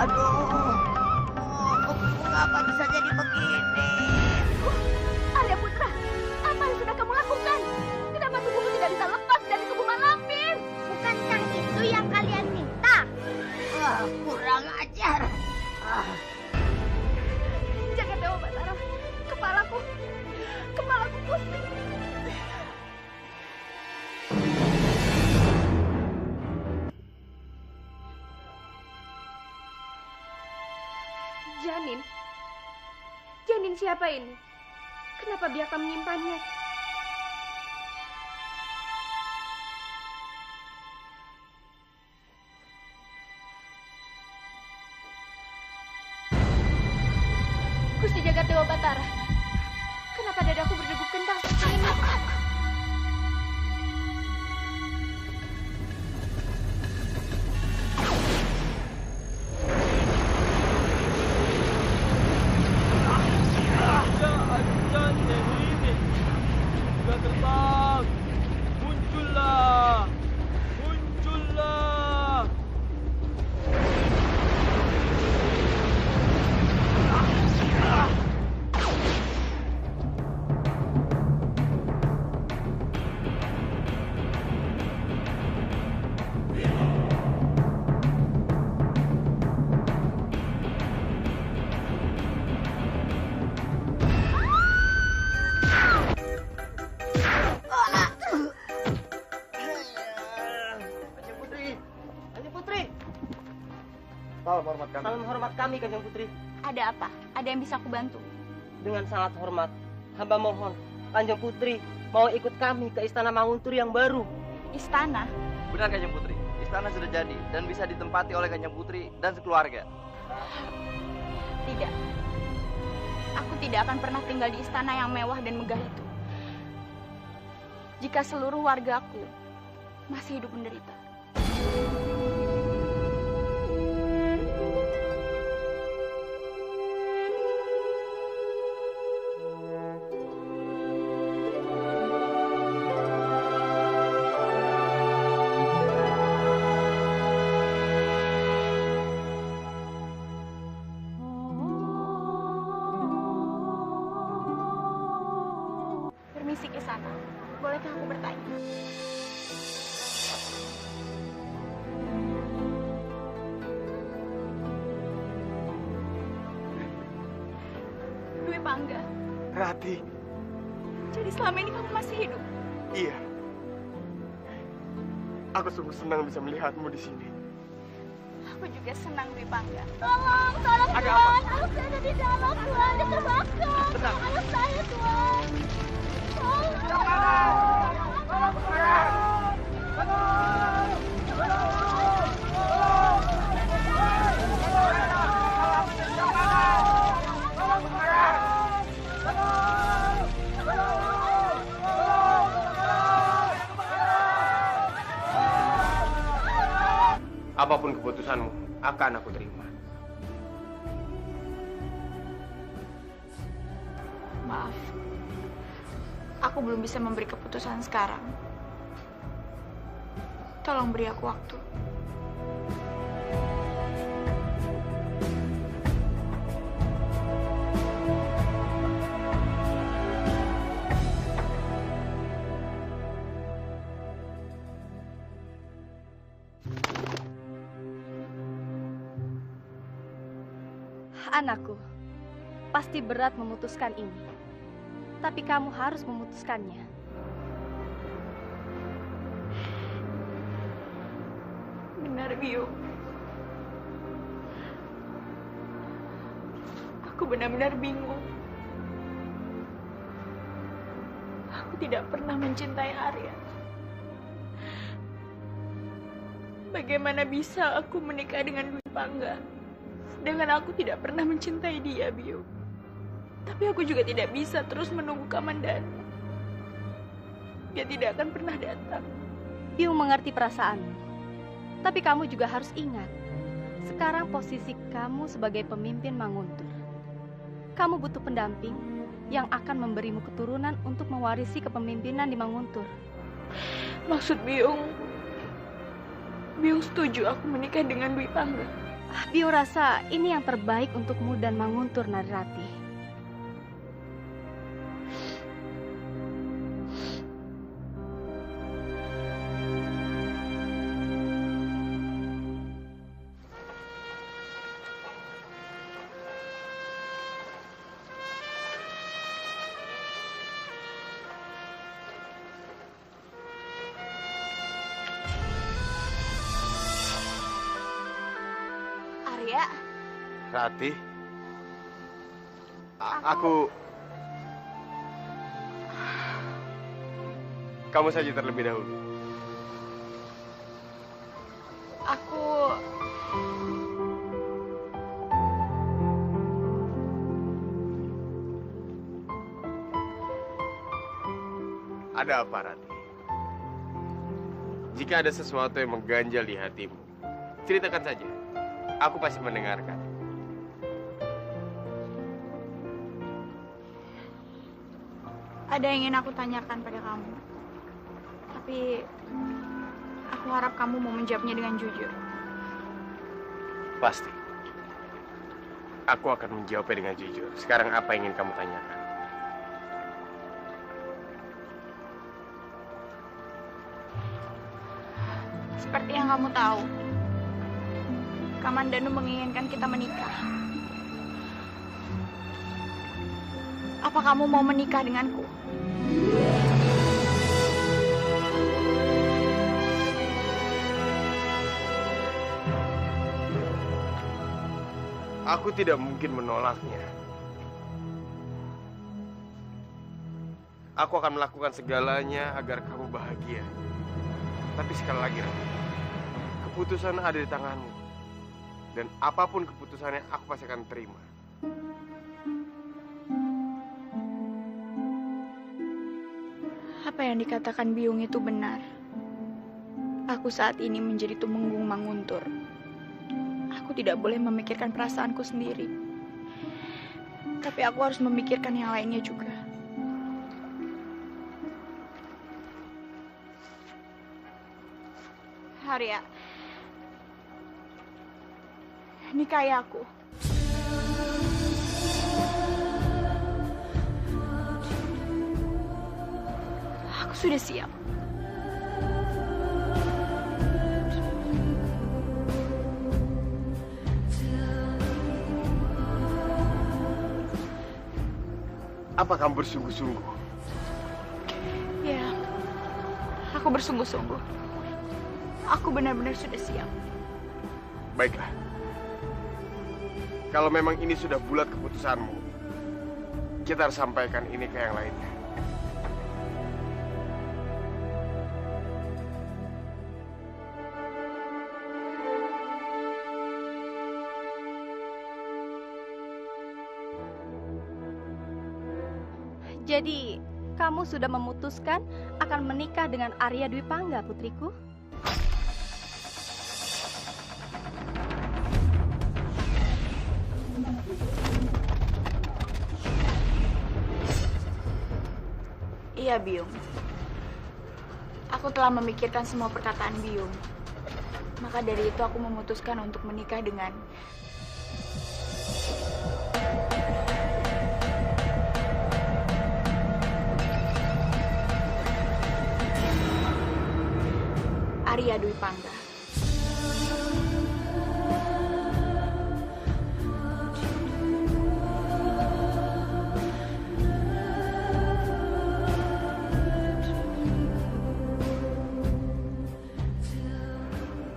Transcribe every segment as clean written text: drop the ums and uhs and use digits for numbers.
Aduh, mengapa bisa jadi begini? Arya Putra, apa yang sudah kamu lakukan? Kenapa tubuhmu tidak bisa lepas dari tubuh Mak Lampir? Bukankah itu yang kalian minta? Kurang ajar. Jagat Dewa Batara, kepalaku pusing. Janin siapa ini? Kenapa biarkan menyimpannya? Gusti Jagat Dewa Batara, kenapa dadaku berdegup kencang seperti ini? Terbang, muncullah, muncullah. Salam hormat kami, Kanjeng Putri. Ada apa? Ada yang bisa aku bantu? Dengan sangat hormat, hamba mohon, Kanjeng Putri mau ikut kami ke Istana Manguntur yang baru. Istana? Benar Kanjeng Putri, istana sudah jadi dan bisa ditempati oleh Kanjeng Putri dan sekeluarga. Tidak. Aku tidak akan pernah tinggal di istana yang mewah dan megah itu. Jika seluruh wargaku masih hidup menderita. Permisi ke sana. Bolehkah aku bertanya? Dwi Pangga. Rati, Jadi selama ini kamu masih hidup? iya. Aku sungguh senang bisa melihatmu di sini. Aku juga senang Dwi Pangga. Tolong Ada Tuhan. apa? Anak saya ada di dalam, Tuhan. Dia terbakar. Tenang. Anak saya, Tuhan. Apapun keputusanmu, akan aku terima. Maaf. Aku belum bisa memberi keputusan sekarang. Tolong beri aku waktu. Anakku, pasti berat memutuskan ini. Tapi kamu harus memutuskannya. Benar, Bio. Aku benar-benar bingung. Aku tidak pernah mencintai Arya. Bagaimana bisa aku menikah dengan Dwi Pangga? Sedangkan aku tidak pernah mencintai dia, Bio. Tapi aku juga tidak bisa terus menunggu Kamandanu. Dia tidak akan pernah datang. Biung mengerti perasaanmu. Tapi kamu juga harus ingat, sekarang posisi kamu sebagai pemimpin Manguntur. Kamu butuh pendamping yang akan memberimu keturunan untuk mewarisi kepemimpinan di Manguntur. Maksud Biung setuju aku menikah dengan Dwi Pangga. Bio rasa ini yang terbaik untukmu dan Manguntur, Narirati. Arya, Rati. Aku... Kamu saja terlebih dahulu. aku... Ada apa, Rati? Jika ada sesuatu yang mengganjal di hatimu, ceritakan saja. Aku pasti mendengarkan. Ada yang ingin aku tanyakan pada kamu. Tapi aku harap kamu mau menjawabnya dengan jujur. Pasti. Aku akan menjawabnya dengan jujur. Sekarang apa yang ingin kamu tanyakan? Seperti yang kamu tahu, Kamandanu menginginkan kita menikah. Apa kamu mau menikah denganku? Aku tidak mungkin menolaknya. Aku akan melakukan segalanya agar kamu bahagia. Tapi sekali lagi, Rati, keputusan ada di tanganmu. Dan apapun keputusannya, aku pasti akan terima. Apa yang dikatakan Biung itu benar. Aku saat ini menjadi tumenggung Manguntur. Aku tidak boleh memikirkan perasaanku sendiri. Tapi aku harus memikirkan yang lainnya juga. Arya, nikahi aku. Aku sudah siap. Apa kamu bersungguh-sungguh? Ya, aku bersungguh-sungguh. Aku benar-benar sudah siap. Baiklah. Kalau memang ini sudah bulat keputusanmu, kita harus sampaikan ini ke yang lainnya. Jadi, kamu sudah memutuskan akan menikah dengan Arya Dwi Pangga, putriku? Iya, Biung. Aku telah memikirkan semua perkataan Biung. Maka dari itu aku memutuskan untuk menikah dengan Arya Dwi Pangga.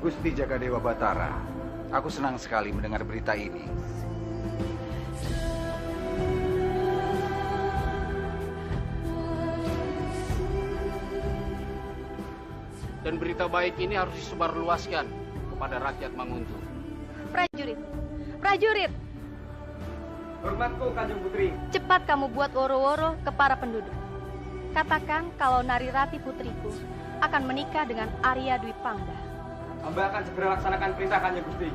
Gusti Jagadewa Batara, aku senang sekali mendengar berita ini. Dan berita baik ini harus disebarluaskan kepada rakyat Manguntur. Prajurit, prajurit, Hormatku, Kanjeng Putri. cepat kamu buat woro-woro ke para penduduk. Katakan kalau Narirati putriku akan menikah dengan Arya Dwi Pangga. Hamba akan segera laksanakan perintah Kanjeng Gusti.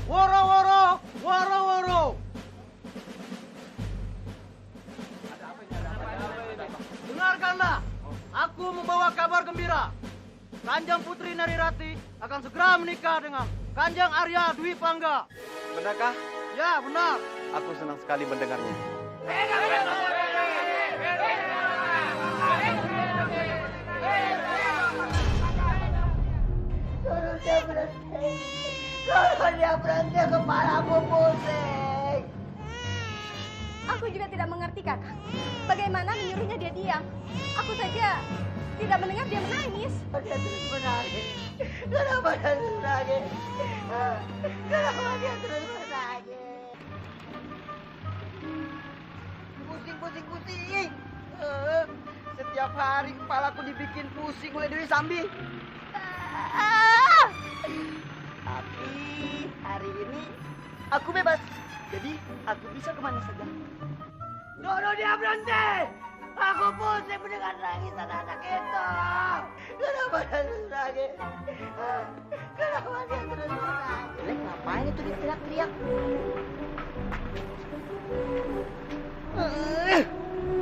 Woro-woro, woro-woro. dengarkanlah. Aku membawa kabar gembira. Kanjeng Putri Narirati akan segera menikah dengan Kanjeng Arya Dwi Pangga. Benarkah? Ya, benar. Aku senang sekali mendengarnya. Suruh dia berhenti. Suruh dia berhenti, kepalaku pusing. Aku juga tidak mengerti, Kakak. Bagaimana menyuruhnya dia diam? Aku saja tidak mendengar dia menangis. Dia terus menangis. Kenapa dia terus menangis? Kenapa dia terus menangis? Pusing. Setiap hari kepalaku dibikin pusing oleh Dewi Sambi. Tapi hari ini aku bebas. Jadi aku bisa kemana saja. Suruh dia berhenti. Aku pusing mendengar nangisan anak itu. Kenapa dia terus menangis? Kenapa dia terus menangis? Lek, ngapain itu dia teriak-teriak?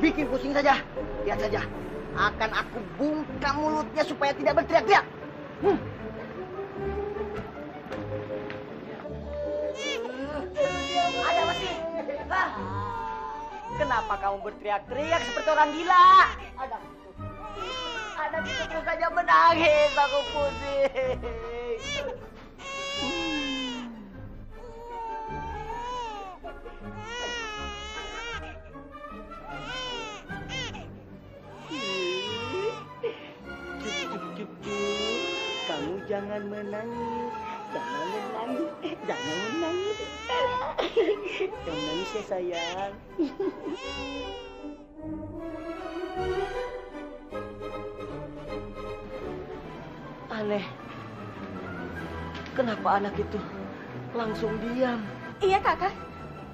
Bikin pusing saja. Lihat saja. Akan aku bungkam mulutnya supaya tidak berteriak-teriak. Ada apa sih? Hah? Kenapa kamu berteriak-teriak seperti orang gila? Anak itu terus saja menangis. Aku pusing. Kamu jangan menangis. Jangan menangis. Jangan nangis ya sayang. Aneh. Kenapa anak itu langsung diam? Iya, Kakak.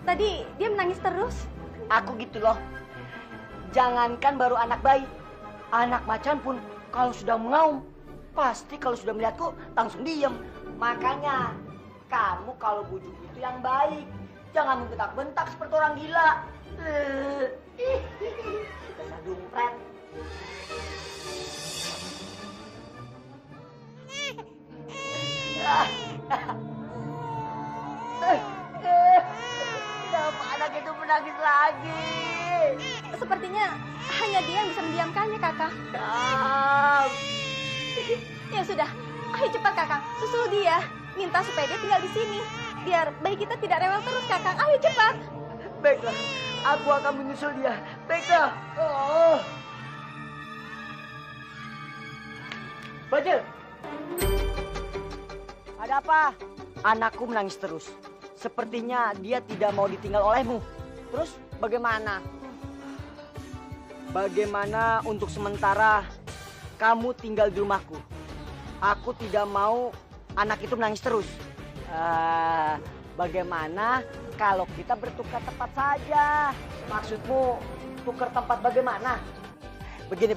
Tadi dia menangis terus. Aku gitu loh. Jangankan baru anak bayi, anak macan pun kalau sudah mengaum, pasti kalau sudah melihatku langsung diam. Makanya kamu kalau bujuk itu yang baik, jangan membentak-bentak seperti orang gila. Dasar dumpret. Kenapa anak itu menangis lagi? Sepertinya hanya dia yang bisa mendiamkannya, Kakak. Ya sudah, ayo cepat, Kakak. Susul dia. Minta supaya dia tinggal di sini. Biar bayi kita tidak rewel terus, Kakak. Ayo cepat. Baiklah, aku akan menyusul dia. Baiklah. Bajil. Ada apa? Anakku menangis terus. Sepertinya dia tidak mau ditinggal olehmu. Terus bagaimana? Bagaimana untuk sementara kamu tinggal di rumahku? Aku tidak mau anak itu menangis terus. Bagaimana kalau kita bertukar tempat saja? Maksudmu tukar tempat bagaimana? Begini.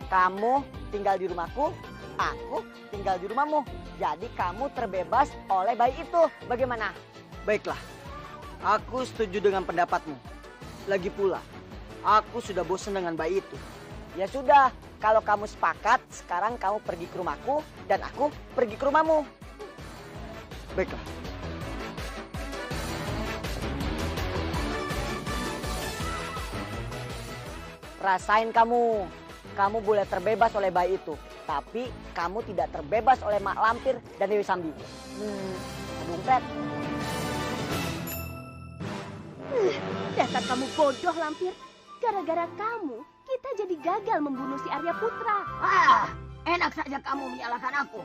Kamu tinggal di rumahku, aku tinggal di rumahmu. Jadi kamu terbebas oleh bayi itu. Bagaimana? Baiklah. Aku setuju dengan pendapatmu. Lagi pula, aku sudah bosan dengan bayi itu. Ya sudah, kalau kamu sepakat, sekarang kamu pergi ke rumahku dan aku pergi ke rumahmu. Baiklah. Rasain kamu. Kamu boleh terbebas oleh bayi itu. Tapi kamu tidak terbebas oleh Mak Lampir dan Dewi Sambi. Dumpet. Dasar kamu bodoh, Lampir. Gara-gara kamu, kita jadi gagal membunuh si Arya Putra. Enak saja kamu menyalahkan aku.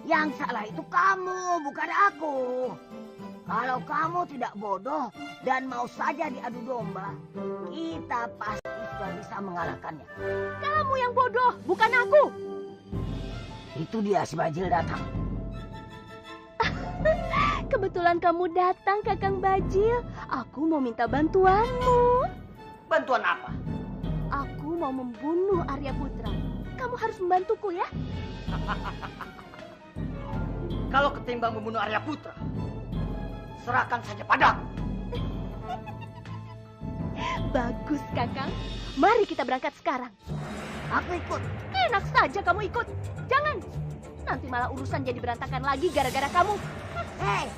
Yang salah itu kamu, bukan aku. Kalau kamu tidak bodoh dan mau saja diadu domba, kita pasti sudah bisa mengalahkannya. Kamu yang bodoh, bukan aku. Itu dia si Bajil datang. Kebetulan kamu datang, Kakang Bajil. Aku mau minta bantuanmu. Bantuan apa? Aku mau membunuh Arya Putra. Kamu harus membantuku ya. Kalau ketimbang membunuh Arya Putra, serahkan saja padaku. Bagus, Kakang. Mari kita berangkat sekarang. Aku ikut. Enak saja kamu ikut. Jangan. Nanti malah urusan jadi berantakan lagi gara-gara kamu. Hei,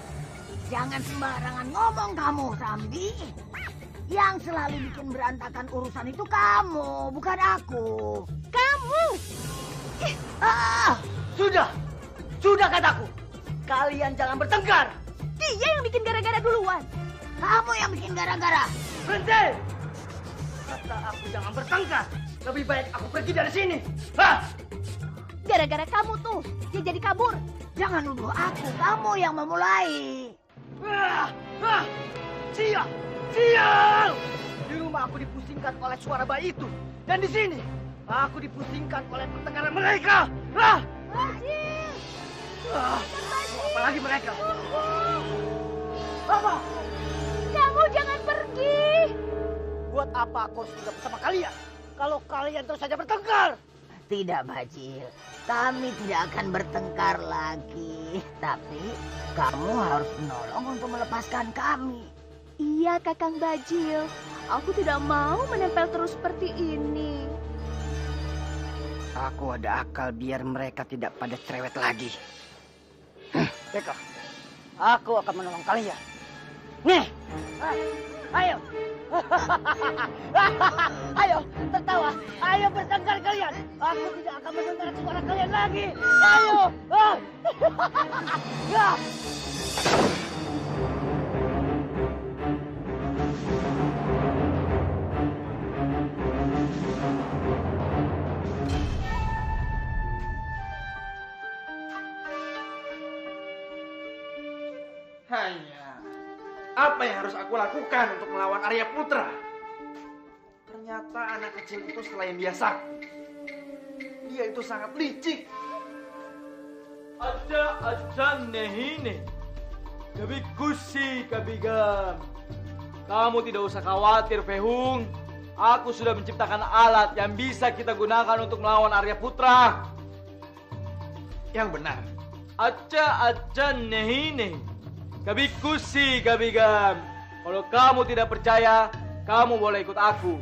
jangan sembarangan ngomong kamu, Sambi. Yang selalu bikin berantakan urusan itu kamu, bukan aku. Kamu! Sudah! Sudah kataku! Kalian jangan bertengkar! Dia yang bikin gara-gara duluan. Kamu yang bikin gara-gara. Berhenti! Kata aku jangan bertengkar. Lebih baik aku pergi dari sini. Hah? Gara-gara kamu tuh, dia jadi kabur. Jangan nuduh aku, kamu yang memulai. Sial! Sial! Di rumah aku dipusingkan oleh suara bayi itu. Dan di sini, aku dipusingkan oleh pertengkaran mereka. Apalagi mereka. Apa? Kamu jangan pergi. Buat apa aku harus tinggal bersama kalian? Kalau kalian terus saja bertengkar. Tidak, Bajil. Kami tidak akan bertengkar lagi. Tapi kamu harus menolong untuk melepaskan kami. Iya, Kakang Bajil. Aku tidak mau menempel terus seperti ini. Aku ada akal biar mereka tidak pada cerewet lagi. Baiklah, aku akan menolong kalian. Nih, ayo. Ayo, tertawa. Ayo bertengkar kalian. Aku tidak akan mendengar suara kalian lagi. Ayo. Hanya, apa yang harus aku lakukan untuk melawan Arya Putra? Ternyata anak kecil itu selain dia sakti, dia itu sangat licik. Aja nehine, kabi kusi kabigam. Kamu tidak usah khawatir, Fehung. Aku sudah menciptakan alat yang bisa kita gunakan untuk melawan Arya Putra. Yang benar. Aja nehine, kabi kusi kabigam. Kalau kamu tidak percaya, kamu boleh ikut aku.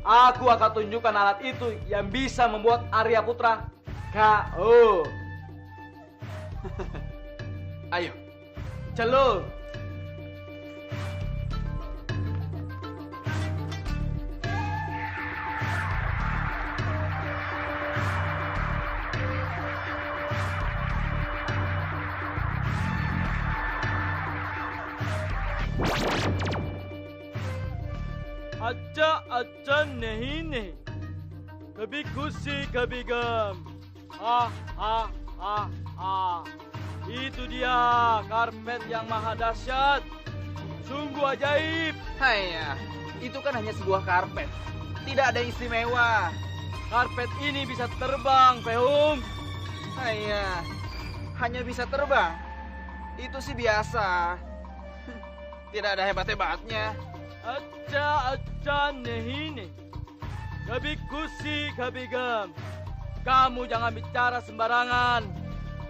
Aku akan tunjukkan alat itu yang bisa membuat Arya Putra KO. Ayo, Celur. Aja nehine, kabi kusi kabi gam. Itu dia karpet yang maha dahsyat. Sungguh ajaib. hanya, itu kan hanya sebuah karpet. Tidak ada yang istimewa. Karpet ini bisa terbang, Fehung. Hanya bisa terbang. Itu sih biasa. Tidak ada hebat-hebatnya. Aja nehine, kabi kusi kabi gam. Kamu jangan bicara sembarangan.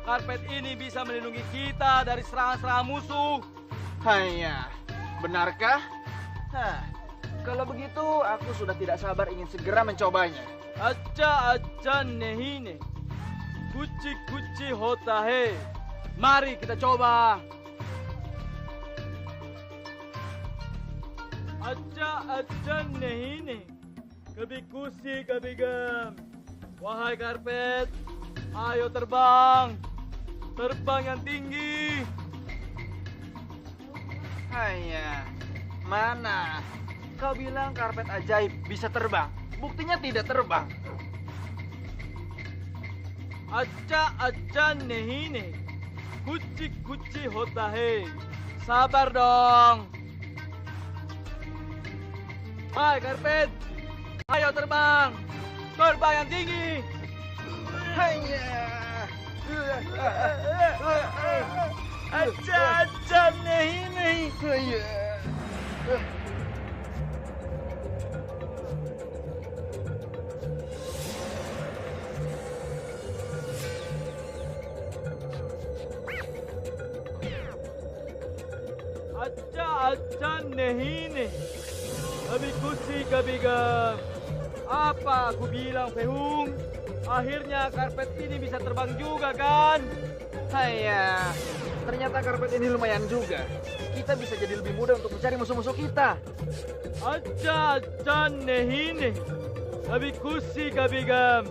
Karpet ini bisa melindungi kita dari serangan-serangan musuh. Hanya, benarkah? Kalau begitu aku sudah tidak sabar ingin segera mencobanya. Aja nehine, kuci hotahe. Mari kita coba. Aja nehine, kabi kusi kabi gam. Wahai karpet, ayo terbang. Terbang yang tinggi. Hanya, mana? Kau bilang karpet ajaib bisa terbang. Buktinya tidak terbang. Aja nehine, kuci hotahe. Sabar dong. Hai karpet, ayo terbang. Terbang yang tinggi. Hanya. Aja nehine. Aja nehine, Kabikusi kabigam. Apa aku bilang, Fehung? Akhirnya karpet ini bisa terbang juga kan? Hanya, ternyata karpet ini lumayan juga. Kita bisa jadi lebih mudah untuk mencari musuh-musuh kita. Acha nehine. Kabikusi kabigam.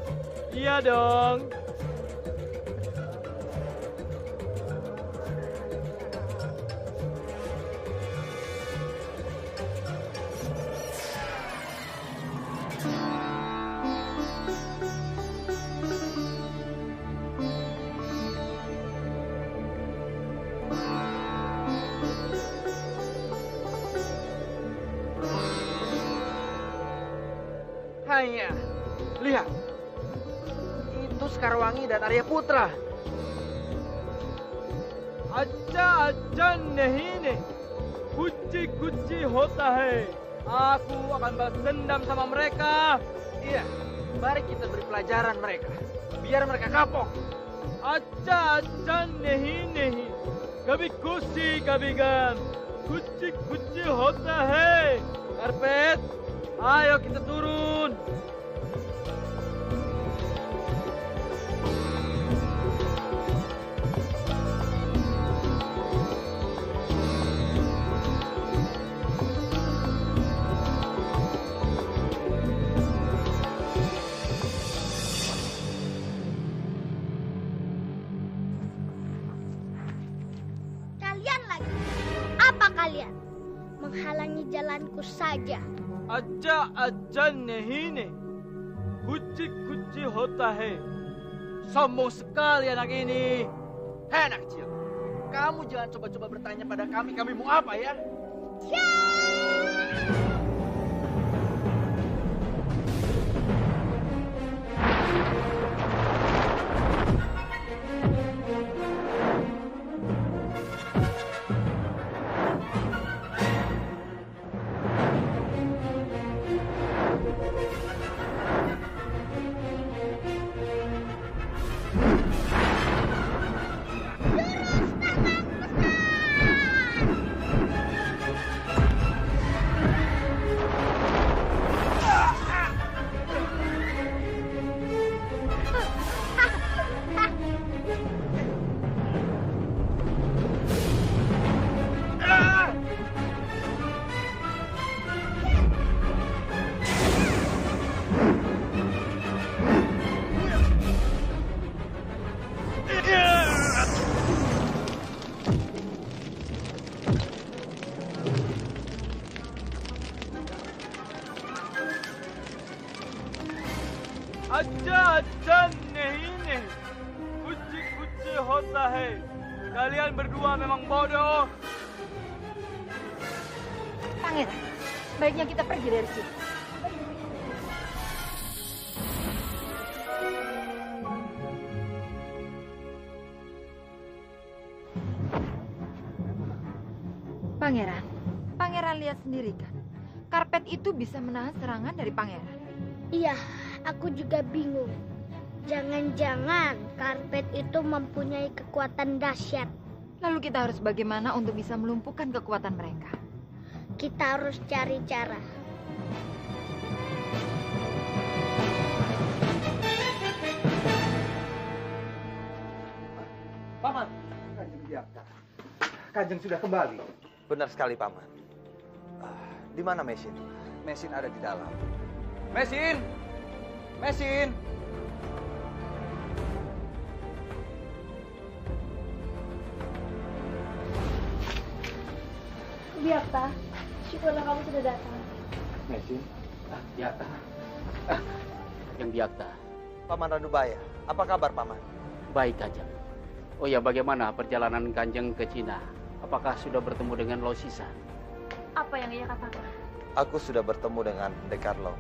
Iya dong. Hanya, lihat. Itu Sekarwangi dan Arya Putra. Acha nehine. Kuci hota hai. Aku akan balas dendam sama mereka. Iya, mari kita beri pelajaran mereka. Biar mereka kapok. Acha nehine. Kabikusi kabigam. Kuci hota hai. Karpet, ayo kita turun. Kalian lagi. Apa kalian? Menghalangi jalanku saja. Acha nehine. Kuci hota hai. Sombong sekali anak ini. Hei anak kecil, kamu jangan coba-coba bertanya pada kami mau apa ya? Acha nehine. Kuci hota hai. Kalian berdua memang bodoh. Pangeran, baiknya kita pergi dari sini. Pangeran lihat sendiri kan. Karpet itu bisa menahan serangan dari pangeran. Iya, aku juga bingung. Jangan-jangan karpet itu mempunyai kekuatan dahsyat. Lalu kita harus bagaimana untuk bisa melumpuhkan kekuatan mereka? Kita harus cari cara. Paman, Kanjeng sudah kembali. Benar sekali, Paman. Di mana Mesin? Mesin ada di dalam. Mesin! Mesin! Biakta, syukurlah kamu sudah datang. Mesin? Biakta. Yang Biakta. Paman Ranubaya, apa kabar, Paman? Baik, Kanjeng. Oh ya, bagaimana perjalanan Kanjeng ke Cina? Apakah sudah bertemu dengan Lo Sisan? Apa yang ia katakan? Aku sudah bertemu dengan Dekarlo.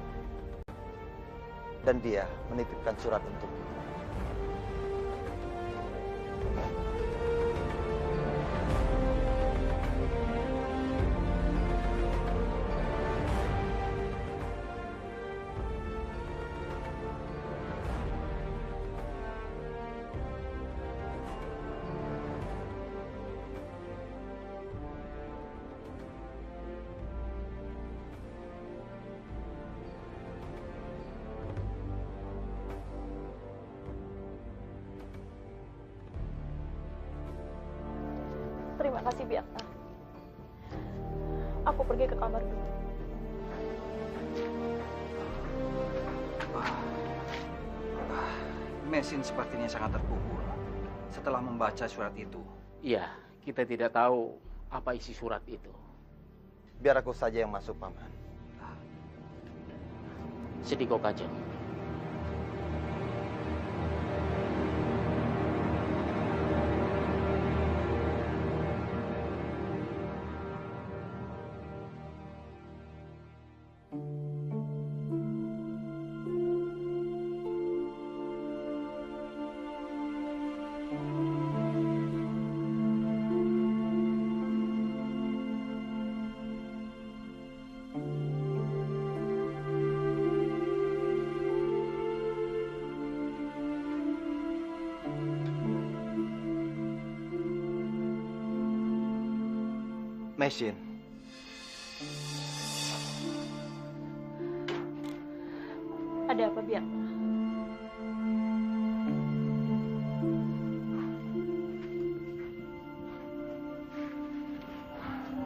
Dan dia menitipkan surat untukku. Terima kasih, Biakta. Aku pergi ke kamar dulu. Mesin sepertinya sangat terpukul setelah membaca surat itu. Iya, kita tidak tahu apa isi surat itu. Biar aku saja yang masuk, Paman. Sediko Kanjeng. Mesin. Ada apa, Biakta?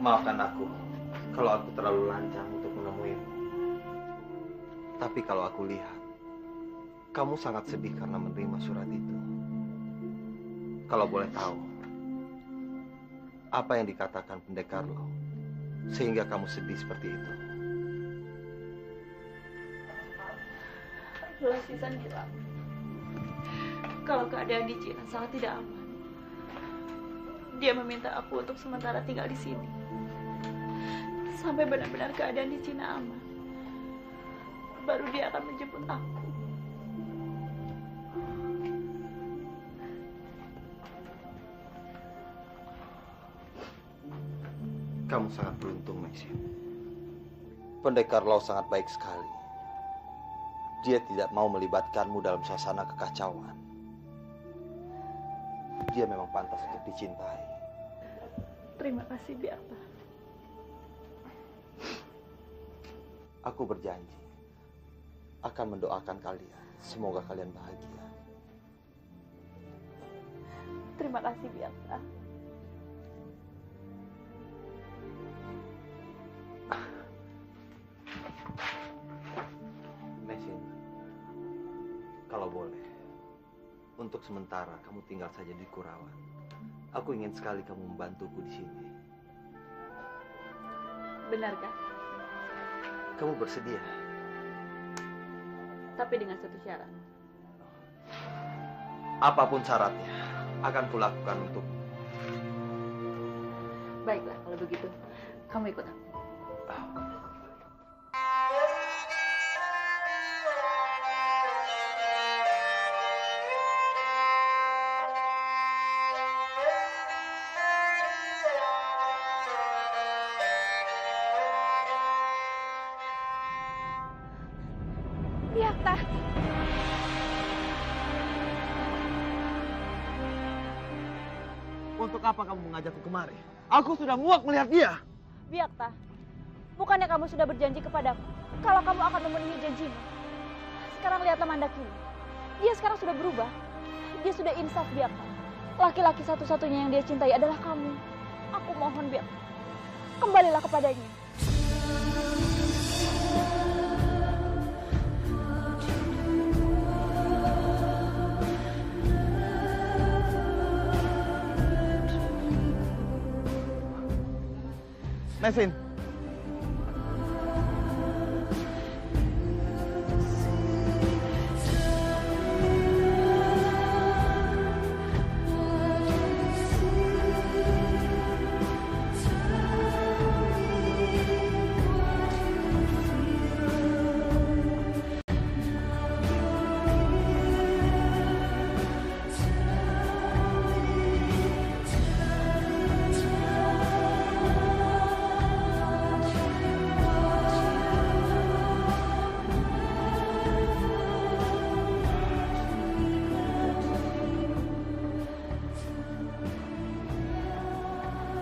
Maafkan aku kalau aku terlalu lancang untuk menemuimu. Tapi kalau aku lihat, kamu sangat sedih karena menerima surat itu. Kalau boleh tahu, apa yang dikatakan pendekar lo sehingga kamu sedih seperti itu? Losisan bilang kalau keadaan di Cina sangat tidak aman. Dia meminta aku untuk sementara tinggal di sini sampai benar-benar keadaan di Cina aman. Baru dia akan menjemput aku. Kamu sangat beruntung, Mesin. Pendekar Lau sangat baik sekali. Dia tidak mau melibatkanmu dalam suasana kekacauan. Dia memang pantas untuk dicintai. Terima kasih, Biakta. Aku berjanji akan mendoakan kalian. Semoga kalian bahagia. Terima kasih, Biakta. Mesin, kalau boleh, untuk sementara kamu tinggal saja di Kurawan. Aku ingin sekali kamu membantuku di sini. Benarkah? Kamu bersedia? Tapi dengan satu syarat. Apapun syaratnya, akan kulakukan untukmu. Baiklah, kalau begitu, kamu ikut aku. Biakta. Untuk apa kamu mengajakku kemari? Aku sudah muak melihat dia. Biakta, bukannya kamu sudah berjanji kepadaku kalau kamu akan memenuhi janjimu? Sekarang lihatlah Mandakini. Dia sekarang sudah berubah. Dia sudah insaf, Biakta. Laki-laki satu-satunya yang dia cintai adalah kamu. Aku mohon, Biakta, kembalilah kepadanya. Mesin.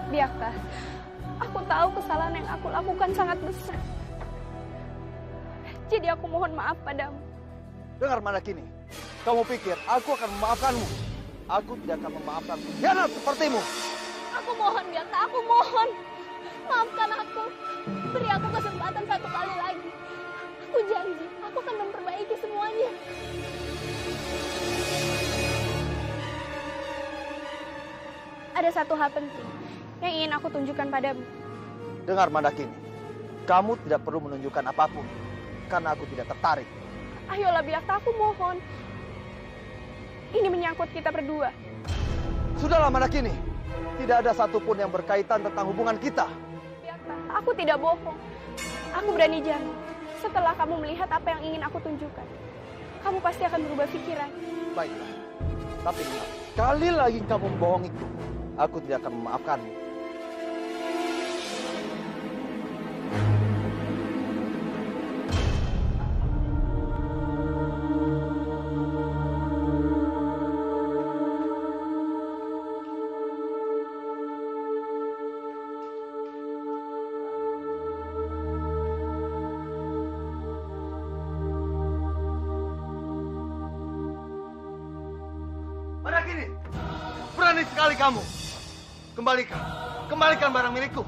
Biakta, aku tahu kesalahan yang aku lakukan sangat besar. Jadi aku mohon maaf padamu. Dengar Mandakini, kamu pikir aku akan memaafkanmu? Aku tidak akan memaafkan pengkhianat sepertimu. Aku Aku mohon, Biakta, aku mohon. Maafkan aku. Beri aku kesempatan satu kali lagi. Aku janji, aku akan memperbaiki semuanya. Ada satu hal penting yang ingin aku tunjukkan padamu. Dengar Mandakini, kamu tidak perlu menunjukkan apapun, karena aku tidak tertarik. Ayolah Biakta, aku mohon. Ini menyangkut kita berdua. Sudahlah Mandakini, tidak ada satupun yang berkaitan tentang hubungan kita. Biakta, aku tidak bohong. Aku berani jamin, setelah kamu melihat apa yang ingin aku tunjukkan, kamu pasti akan berubah pikiran. Baiklah, tapi sekali lagi kamu membohongiku, aku tidak akan memaafkanmu. Mandakini, berani sekali kamu. Kembalikan barang milikku.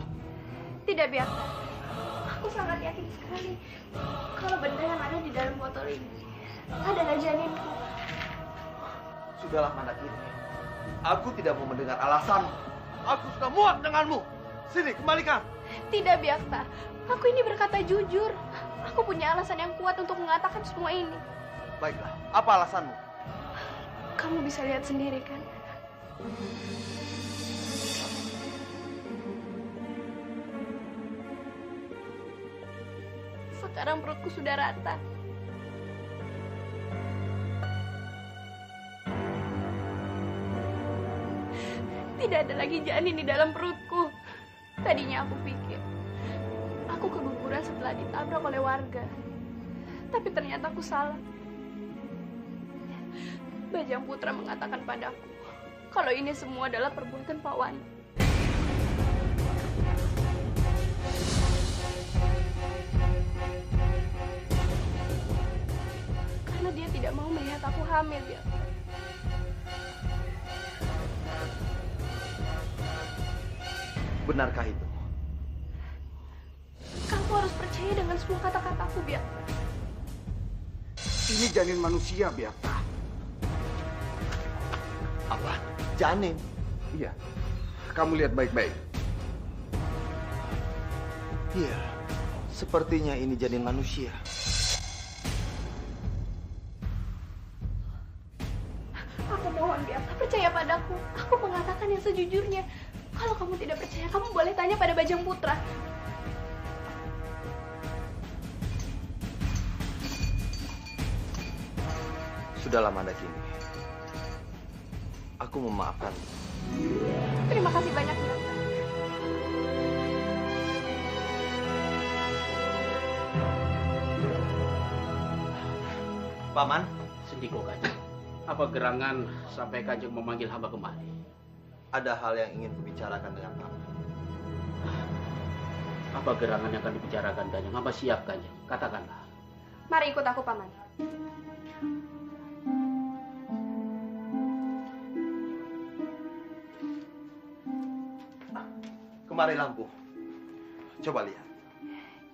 Tidak, Biakta. Aku sangat yakin sekali kalau benda yang ada di dalam botol ini adalah janinku. Sudahlah Mandakini, aku tidak mau mendengar alasanmu. Aku sudah muak denganmu. Sini, kembalikan. Tidak, Biakta. Aku ini berkata jujur. Aku punya alasan yang kuat untuk mengatakan semua ini. Baiklah, apa alasanmu? Kamu bisa lihat sendiri kan? Sekarang perutku sudah rata. Tidak ada lagi janin di dalam perutku. Tadinya aku pikir aku keguguran setelah ditabrak oleh warga. Tapi ternyata aku salah. Bajang Putra mengatakan padaku kalau ini semua adalah perbuatan Pak Wan. Karena dia tidak mau melihat aku hamil, ya. Benarkah itu? Kamu harus percaya dengan semua kata-kataku, Biak. Ini janin manusia, Biakta. Apa? Janin? Iya. Kamu lihat baik-baik. Iya, sepertinya ini janin manusia. Aku mohon, Biak, percaya padaku. Aku mengatakan yang sejujurnya. Kalau kamu tidak percaya, kamu boleh tanya pada Bajang Putra. Sudahlah Mandakini. Aku memaafkan. Terima kasih banyak, Biak. Paman, Sendiko Kanjeng. Apa gerangan sampai Kanjeng memanggil hamba kemari? ada hal yang ingin kubicarakan dengan Paman. Apa gerangan yang akan dibicarakan Kanjeng? Hamba siap Kanjeng. Katakanlah. Mari ikut aku, Paman. Kemari lampu. Coba lihat.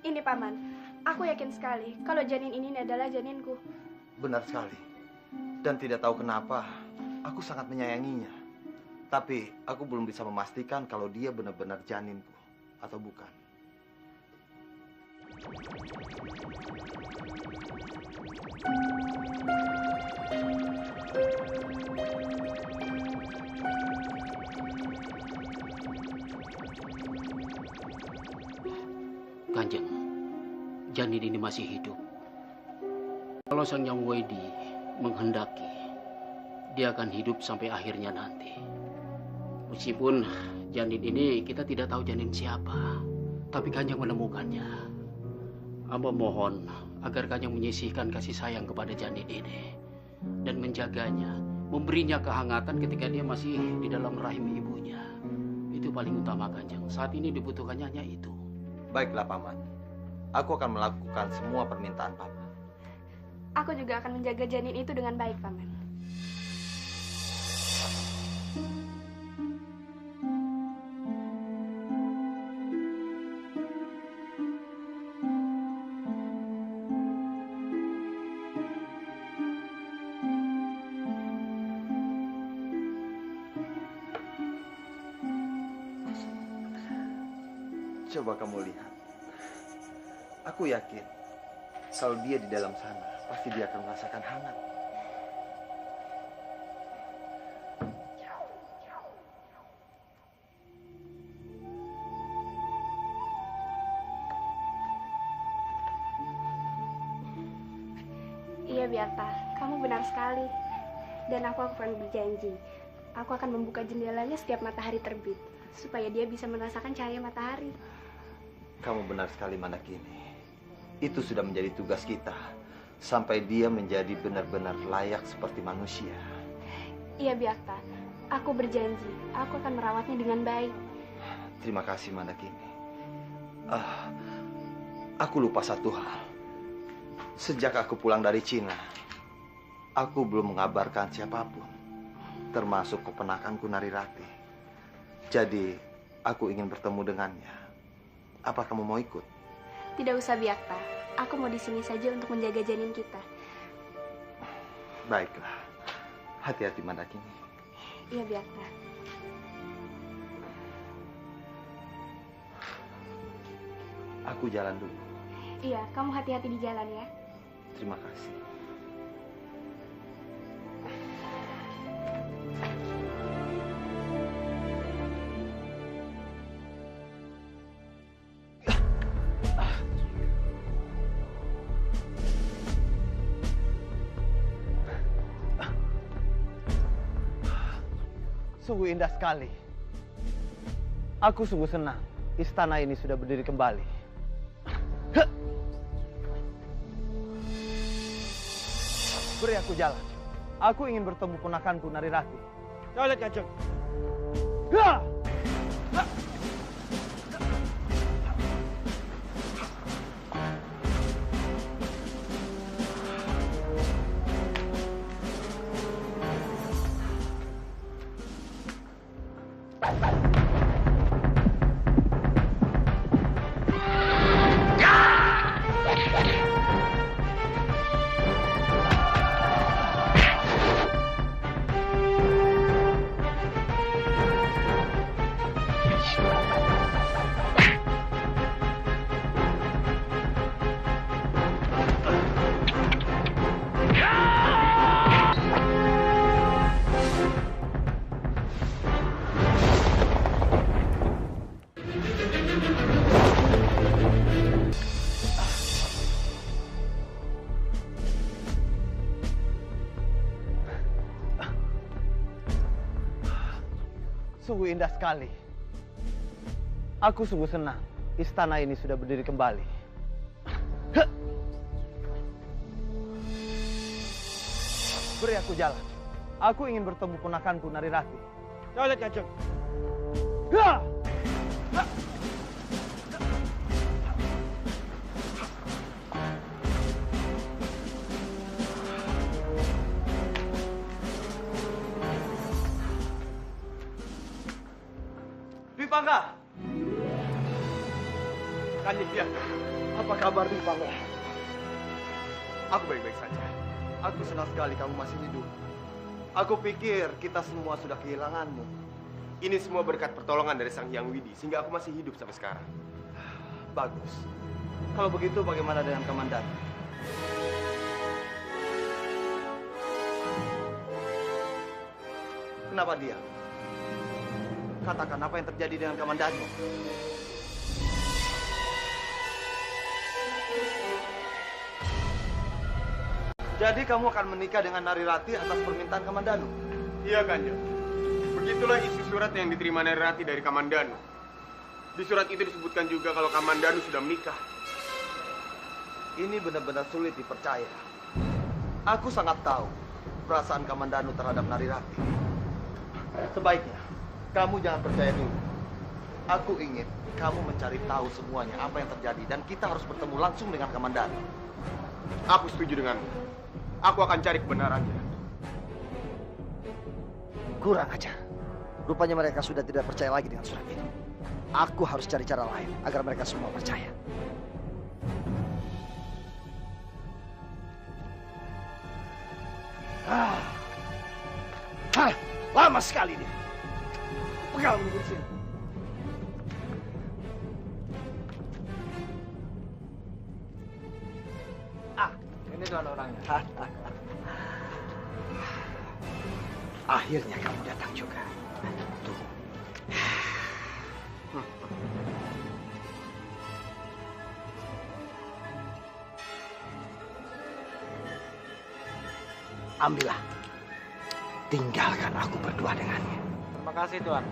Ini, Paman. Aku yakin sekali kalau janin ini adalah janinku. Benar sekali. Dan tidak tahu kenapa, aku sangat menyayanginya. Tapi aku belum bisa memastikan kalau dia benar-benar janinku atau bukan. Kanjeng, janin ini masih hidup. Kalau Sang Yang Widi menghendaki, dia akan hidup sampai akhirnya nanti. Meskipun janin ini kita tidak tahu janin siapa, tapi Kanjeng menemukannya. Hamba mohon agar Kanjeng menyisihkan kasih sayang kepada janin ini dan menjaganya, memberinya kehangatan ketika dia masih di dalam rahim ibunya. Itu paling utama Kanjeng. Saat ini dibutuhkannya hanya itu. Baiklah Paman. Aku akan melakukan semua permintaan Paman. Aku juga akan menjaga janin itu dengan baik, Paman. Coba kamu lihat. Aku yakin kalau dia di dalam sana, pasti dia akan merasakan hangat. Iya, Biarta, kamu benar sekali. Dan aku akan berjanji, aku akan membuka jendelanya setiap matahari terbit, supaya dia bisa merasakan cahaya matahari. Kamu benar sekali, Mandakini. Itu sudah menjadi tugas kita, sampai dia menjadi benar-benar layak seperti manusia. Iya, Biarta, aku berjanji, aku akan merawatnya dengan baik. Terima kasih, Mandakini. Aku lupa satu hal. Sejak aku pulang dari Cina, aku belum mengabarkan siapapun, termasuk keponakanku Narirati. Jadi, aku ingin bertemu dengannya. Apa kamu mau ikut? Tidak usah, Biarta. Aku mau di sini saja untuk menjaga janin kita. Baiklah. Hati-hati, Mandakini. Iya, Biarta. Aku jalan dulu. Iya, kamu hati-hati di jalan ya. Terima kasih. Sungguh indah sekali. Aku sungguh senang istana ini sudah berdiri kembali. Beri aku jalan. Aku ingin bertemu ponakanku Narirati. Jalan, Kanjeng. Sungguh indah sekali. Aku sungguh senang istana ini sudah berdiri kembali. Beri aku jalan. Aku ingin bertemu ponakanku Narirati. Jalan, Kanjeng. Dwi Pangga. Kanjeng Biarta, Apa kabar, Dwi Pangga? aku baik-baik saja. Aku senang sekali kamu masih hidup. Aku pikir kita semua sudah kehilanganmu. Ini semua berkat pertolongan dari Sang Hyang Widi, sehingga aku masih hidup sampai sekarang. Bagus. Kalau begitu bagaimana dengan Komandan? Kenapa dia? Katakan apa yang terjadi dengan Komandanmu? Jadi kamu akan menikah dengan Narirati atas permintaan Kamandanu? Iya, Kanjeng. Begitulah isi surat yang diterima Narirati dari Kamandanu. Di surat itu disebutkan juga kalau Kamandanu sudah menikah. Ini benar-benar sulit dipercaya. Aku sangat tahu perasaan Kamandanu terhadap Narirati. Sebaiknya kamu jangan percaya dulu. Aku ingin kamu mencari tahu semuanya apa yang terjadi dan kita harus bertemu langsung dengan Kamandanu. Aku setuju denganmu. Aku akan cari kebenarannya. Kurang ajar. Rupanya mereka sudah tidak percaya lagi dengan surat itu. Aku harus cari cara lain agar mereka semua percaya. Lama sekali dia. Pegang menunggu sini. Akhirnya kamu datang juga. Tunggu. Ambillah. Tinggalkan aku berdua dengannya. Terima kasih, Tuan.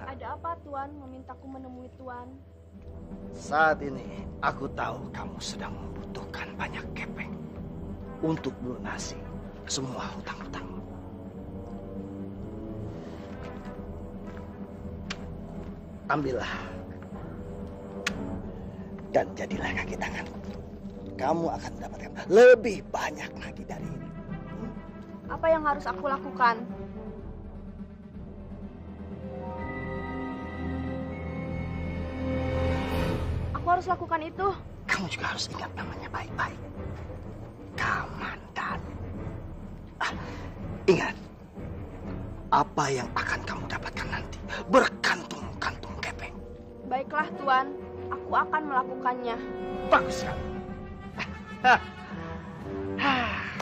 Ada apa Tuan memintaku menemui Tuan? Saat ini aku tahu kamu sedang membutuhkan banyak kepeng untuk melunasi semua hutang-hutang. Ambillah dan jadilah kaki tanganku. Kamu akan mendapatkan lebih banyak lagi dari ini. Apa yang harus aku lakukan? Aku harus lakukan itu. Kamu juga harus ingat namanya baik-baik. Kamandanu. Ingat, apa yang akan kamu dapatkan nanti berkantung-kantung kepeng. Baiklah Tuan, aku akan melakukannya. Bagus sekali.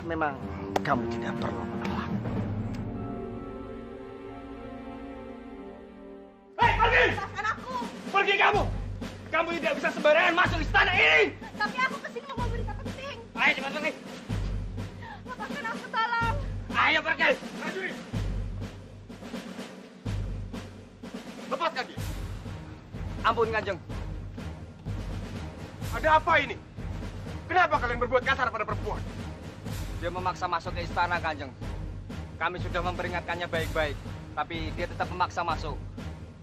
Memang kamu tidak perlu menolak. Hei, pergi! Lepaskan aku! Pergi kamu! Kamu tidak bisa sembarangan masuk istana ini! Tapi aku kesini mau berita penting. Ayo cepat pergi! Lepaskan aku, tolong. Ayo pergi! Prajurit! Lepaskan dia! Ampun, Kanjeng. Ada apa ini? Kenapa kalian berbuat kasar pada perempuan? Dia memaksa masuk ke istana, Kanjeng. Kami sudah memperingatkannya baik-baik, tapi dia tetap memaksa masuk.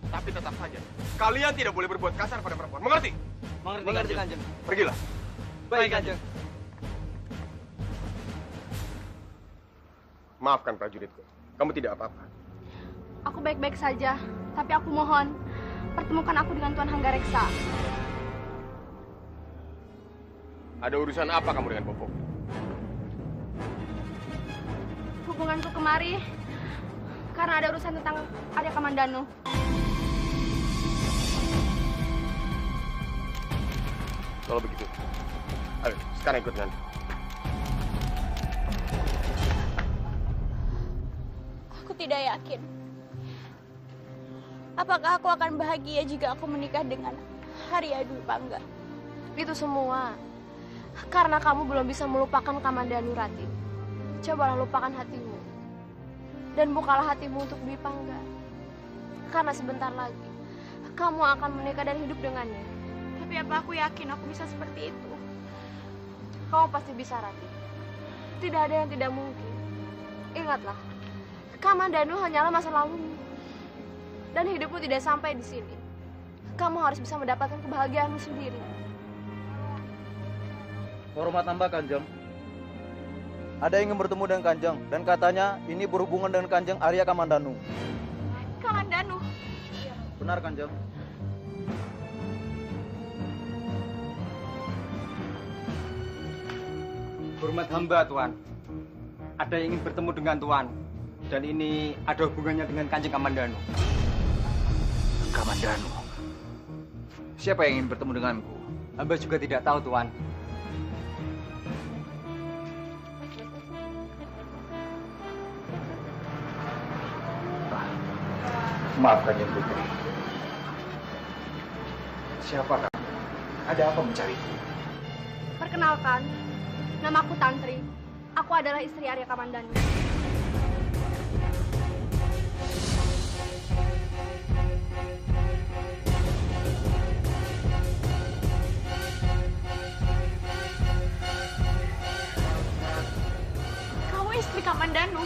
Tapi tetap saja, kalian tidak boleh berbuat kasar pada perempuan. Mengerti? Mengerti, Kanjeng. Pergilah. Baik, Kanjeng. Maafkan prajuritku. Kamu tidak apa-apa. Aku baik-baik saja, tapi aku mohon, pertemukan aku dengan Tuan Hanggareksa. Ada urusan apa kamu dengan Bopo? Hubunganku kemari karena ada urusan tentang Arya Kamandanu. Kalau begitu, ayo sekarang ikut dengan. Aku tidak yakin. Apakah aku akan bahagia jika aku menikah dengan Arya Dwi Pangga? Itu semua karena kamu belum bisa melupakan Kamandanu, Rati. Cobalah lupakan hatimu dan bukalah hatimu untuk Dwi Pangga. Karena sebentar lagi kamu akan menikah dan hidup dengannya. Tapi apa aku yakin aku bisa seperti itu? Kamu pasti bisa, Rati. Tidak ada yang tidak mungkin. Ingatlah, Kamandanu hanyalah masa lalumu. Dan hidupmu tidak sampai di sini. Kamu harus bisa mendapatkan kebahagiaanmu sendiri. Hormat hamba, Kanjeng. Ada yang ingin bertemu dengan Kanjeng, dan katanya ini berhubungan dengan Kanjeng Arya Kamandanu. Kamandanu? Benar, Kanjeng. Hormat hamba, Tuan. Ada yang ingin bertemu dengan Tuan, dan ini ada hubungannya dengan Kanjeng Kamandanu. Kamandanu. Siapa yang ingin bertemu denganku? Hamba juga tidak tahu, Tuan. Maafkan yang putri. Siapa kamu? Ada apa mencariku? Perkenalkan, namaku Tantri. Aku adalah istri Arya Kamandanu. Kamu istri Kamandanu?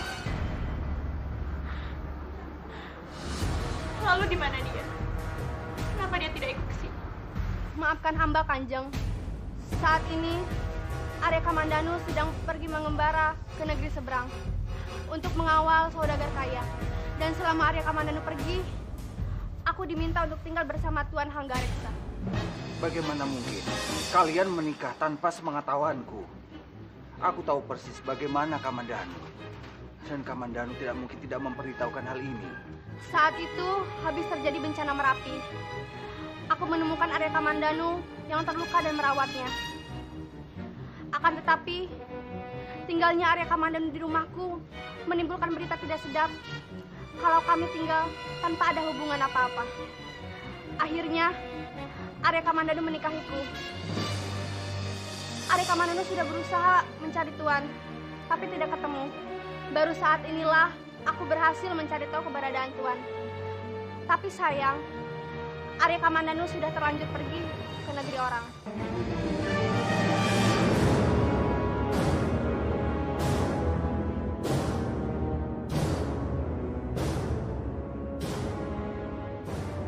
Lalu di mana dia? Kenapa dia tidak ikut ke sini? Maafkan hamba, Kanjeng. Saat ini Arya Kamandanu sedang pergi mengembara ke negeri seberang untuk mengawal saudagar kaya. Dan selama Arya Kamandanu pergi, aku diminta untuk tinggal bersama Tuan Hanggareksa. Bagaimana mungkin kalian menikah tanpa sepengetahuanku? Aku tahu persis bagaimana Kamandanu. Dan Kamandanu tidak mungkin tidak memberitahukan hal ini. Saat itu habis terjadi bencana Merapi. aku menemukan Arya Kamandanu yang terluka dan merawatnya. Akan tetapi, tinggalnya Arya Kamandanu di rumahku menimbulkan berita tidak sedap kalau kami tinggal tanpa ada hubungan apa-apa. Akhirnya, Arya Kamandanu menikahiku. Arya Kamandanu sudah berusaha mencari Tuan, tapi tidak ketemu. Baru saat inilah aku berhasil mencari tahu keberadaan Tuan. Tapi sayang, Arya Kamandanu sudah terlanjur pergi ke negeri orang.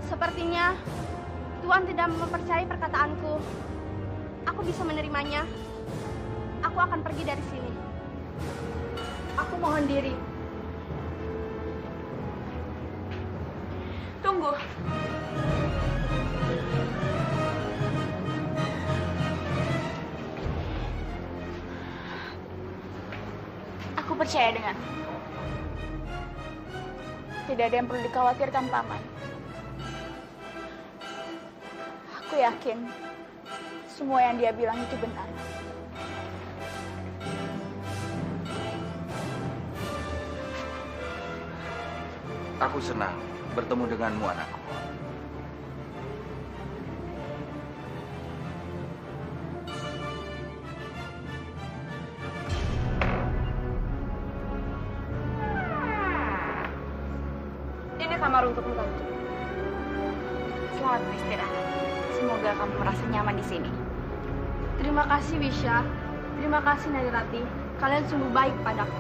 Sepertinya Tuan tidak mempercayai perkataanku. Aku bisa menerimanya. Aku akan pergi dari sini. Aku mohon diri. Tunggu. Aku percaya dengan. Tidak ada yang perlu dikhawatirkan, Paman. Aku yakin semua yang dia bilang itu benar. Aku senang bertemu denganmu, anakku. Ini kamar untuk Ratu. Selamat beristirahat. Semoga kamu merasa nyaman di sini. Terima kasih, Wisha. Terima kasih, Nadirati. Kalian sungguh baik padaku.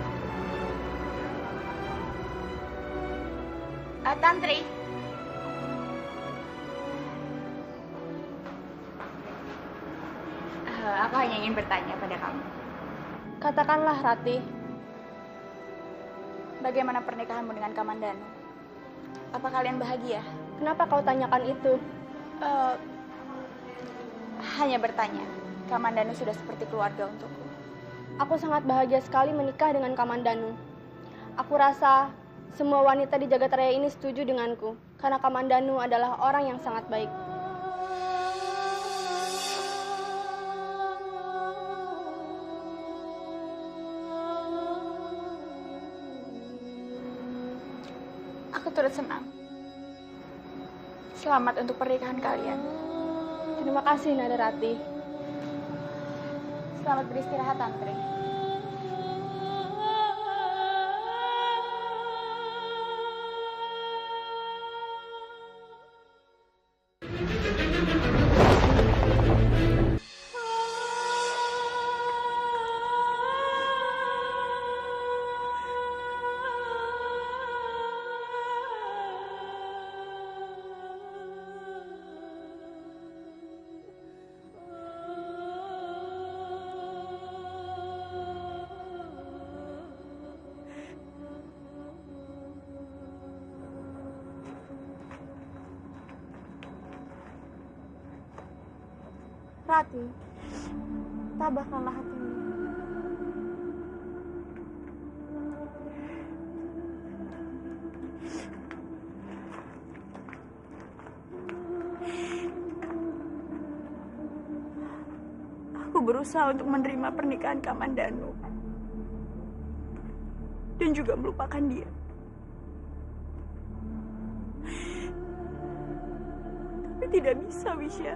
Tantri. Aku hanya ingin bertanya pada kamu. Katakanlah, Rati. Bagaimana pernikahanmu dengan Kamandanu? Apa kalian bahagia? Kenapa kau tanyakan itu? Hanya bertanya. Kamandanu sudah seperti keluarga untukku. Aku sangat bahagia sekali menikah dengan Kamandanu. Aku rasa semua wanita di jagat raya ini setuju denganku, karena Kamandanu adalah orang yang sangat baik. Aku turut senang. Selamat untuk pernikahan kalian. Terima kasih, Nadirati. Selamat beristirahat, Tantri. Rati, tabahkanlah hatimu. Aku berusaha untuk menerima pernikahan Kamandanu. Dan juga melupakan dia. Tapi tidak bisa, Wisha.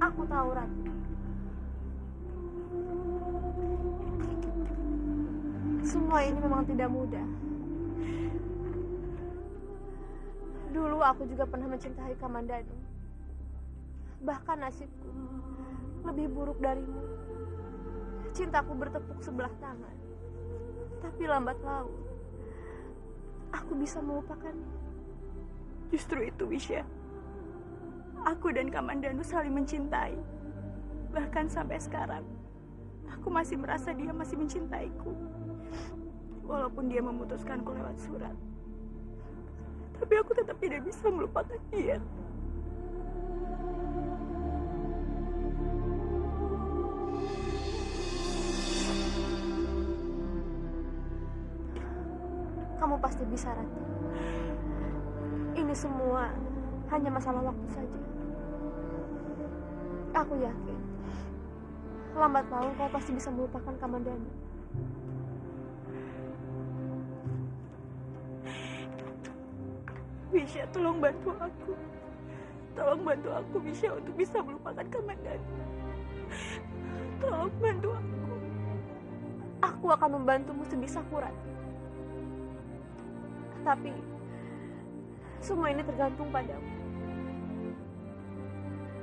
Aku tahu, Rati. Semua ini memang tidak mudah. Dulu aku juga pernah mencintai Kamandanu. Bahkan nasibku lebih buruk darimu. Cintaku bertepuk sebelah tangan. Tapi lambat laun, aku bisa melupakannya. Justru itu, Wisha. Aku dan Kamandanu saling mencintai. Bahkan sampai sekarang, aku masih merasa dia masih mencintaiku. Walaupun dia memutuskanku lewat surat. Tapi aku tetap tidak bisa melupakan dia. Kamu pasti bisa, Rati. Ini Ini semua hanya masalah waktu saja. Aku yakin lambat laun kau pasti bisa melupakan Kamandanu. Misha, tolong bantu aku. Tolong bantu aku, Misha, untuk bisa melupakan Kamandanu. Tolong bantu aku. Aku akan membantumu sebisa kurat. Tapi semua ini tergantung padamu.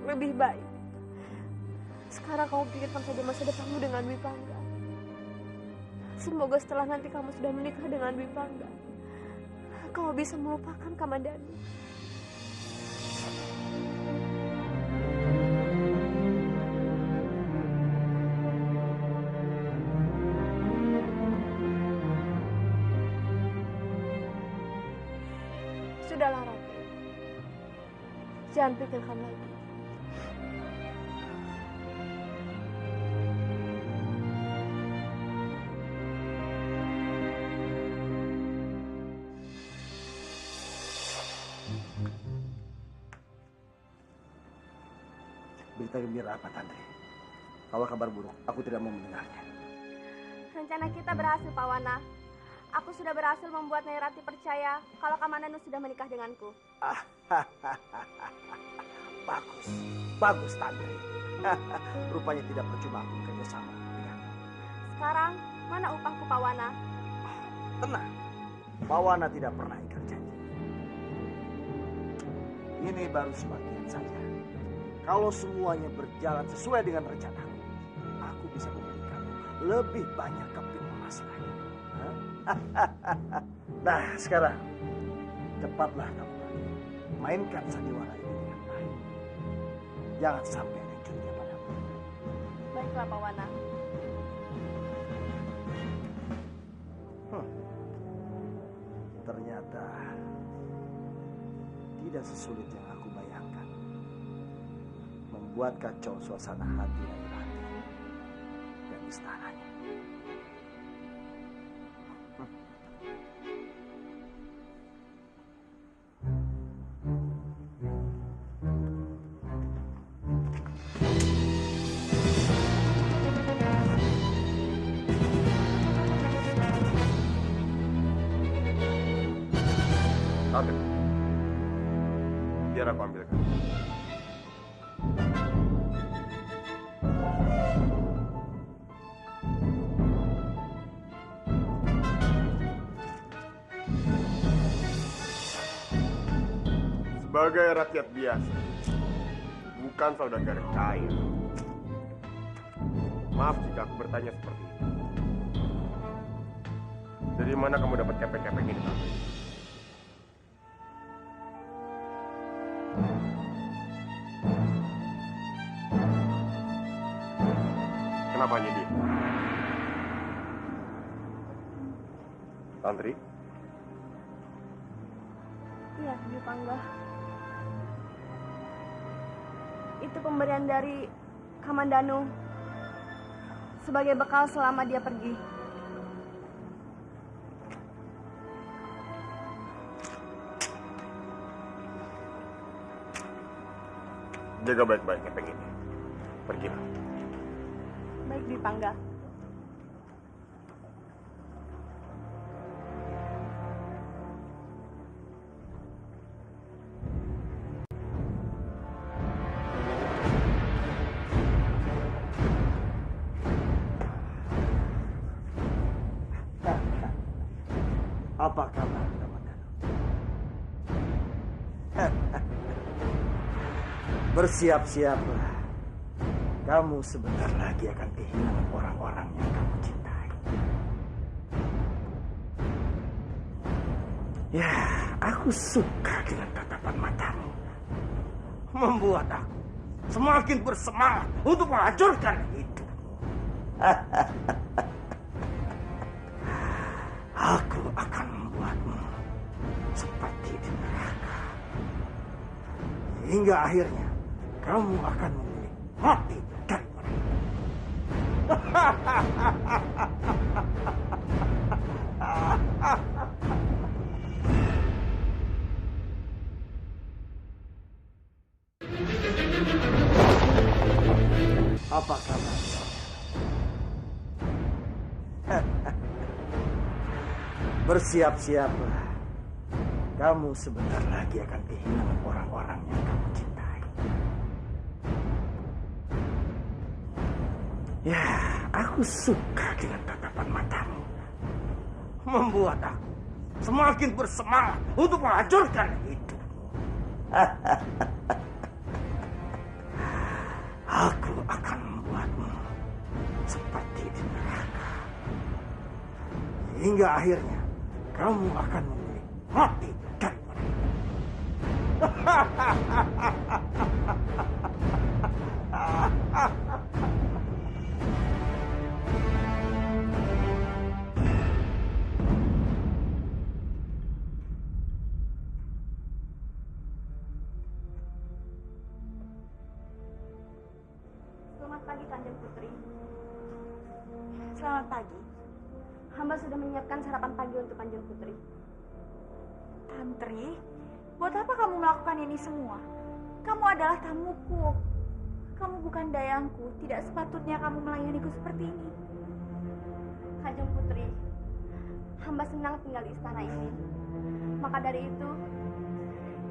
Lebih baik sekarang kamu pikirkan saja masa depanmu dengan Dwi Pangga. Semoga setelah nanti kamu sudah menikah dengan Dwi Pangga, kamu bisa melupakan Kamandanu. Sudahlah, Rati. Jangan pikirkan lagi. Berita gembira apa, Tantri? Kalau kabar buruk, aku tidak mau mendengarnya. Rencana kita berhasil, Pak Wana. Aku sudah berhasil membuat Nyai Rati percaya kalau Kamandanu sudah menikah denganku. Bagus, bagus, Tantri. Rupanya tidak percuma aku bekerja sama denganmu. Sekarang, mana upahku, Pak Wana? Tenang, Pak Wana tidak pernah ingkar janji. Ini baru sebagian saja. Kalau semuanya berjalan sesuai dengan rencanaku, aku bisa memberikan lebih banyak keping emas lagi. Nah, sekarang cepatlah kamu mainkan sandiwara ini dengan baik. Jangan sampai ada yang curiga padamu. Baiklah, Pak Wana. Ternyata tidak sesulit yang aku bayangkan. Membuat kacau suasana hati Nyai Rati dan istananya. Ambil. Biar aku ambilkan. Sebagai rakyat biasa, bukan saudagar kaya. Maaf jika aku bertanya seperti ini. Dari mana kamu dapat kepeng-kepeng ini, Tante? Kenapa hanya dia? Tantri? Iya, Dwi Pangga. Itu pemberian dari Kamandanu sebagai bekal selama dia pergi. Jaga baik-baik kepeng ini. Pergilah. Baik, Dwi Pangga. Apa kabar, Kamandanu? Bersiap-siaplah. Kamu sebentar lagi akan kehilangan orang-orang yang kamu cintai. Ya, aku suka dengan tatapan matamu. Membuat aku semakin bersemangat untuk menghancurkan hidupmu. Aku akan membuatmu seperti di neraka. Hingga akhirnya kamu akan memilih mati dari mereka. Apa kabar? Bersiap-siaplah. Kamu sebentar lagi akan kehilangan orang-orang yang kamu cintai. Ya, aku suka dengan tatapan matamu. Membuat aku semakin bersemangat untuk menghancurkan hidupmu. Aku akan membuatmu seperti di neraka. Hingga akhirnya kamu akan memilih mati daripada hidup. Selamat pagi, Kanjeng Putri. Selamat pagi. Hamba sudah menyiapkan sarapan pagi untuk Kanjeng Putri. Tantri, buat apa kamu melakukan ini semua? Kamu adalah tamuku. Kamu bukan dayangku. Tidak sepatutnya kamu melayaniku seperti ini. Kanjeng Putri, hamba senang tinggal di istana ini. Maka dari itu,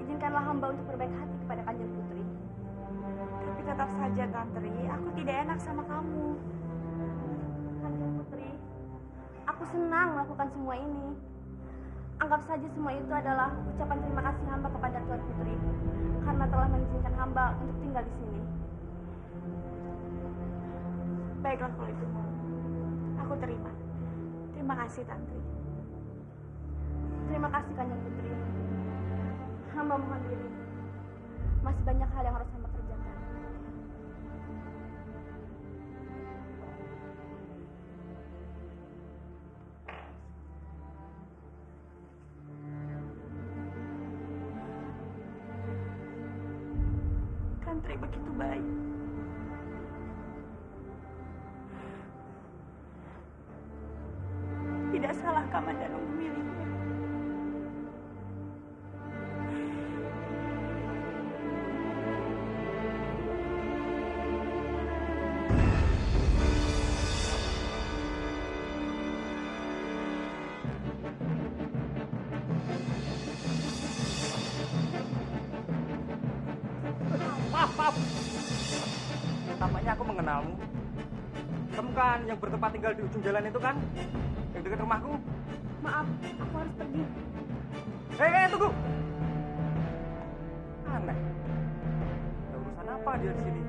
izinkanlah hamba untuk berbaik hati kepada Kanjeng Putri. Tapi tetap saja, Tantri, aku tidak enak sama kamu. Kanjeng Putri, aku senang melakukan semua ini. Anggap saja semua itu adalah ucapan terima kasih hamba kepada Tuan Putri karena telah mengizinkan hamba untuk tinggal di sini. Baiklah kalau itu mau. Aku terima. Terima kasih, Tantri. Terima kasih, Kanjeng Putri. Hamba mohon diri. Masih banyak hal yang harus hamba kerjakan. Tantri begitu baik. Tidak salah Kamandanu memilihnya. Maaf. Tampaknya aku mengenalmu. Kamu kan yang bertempat tinggal di ujung jalan itu kan? Yang dekat rumahku. Maaf, aku harus pergi. Hei, tunggu. Aneh. Ada urusan apa dia di sini?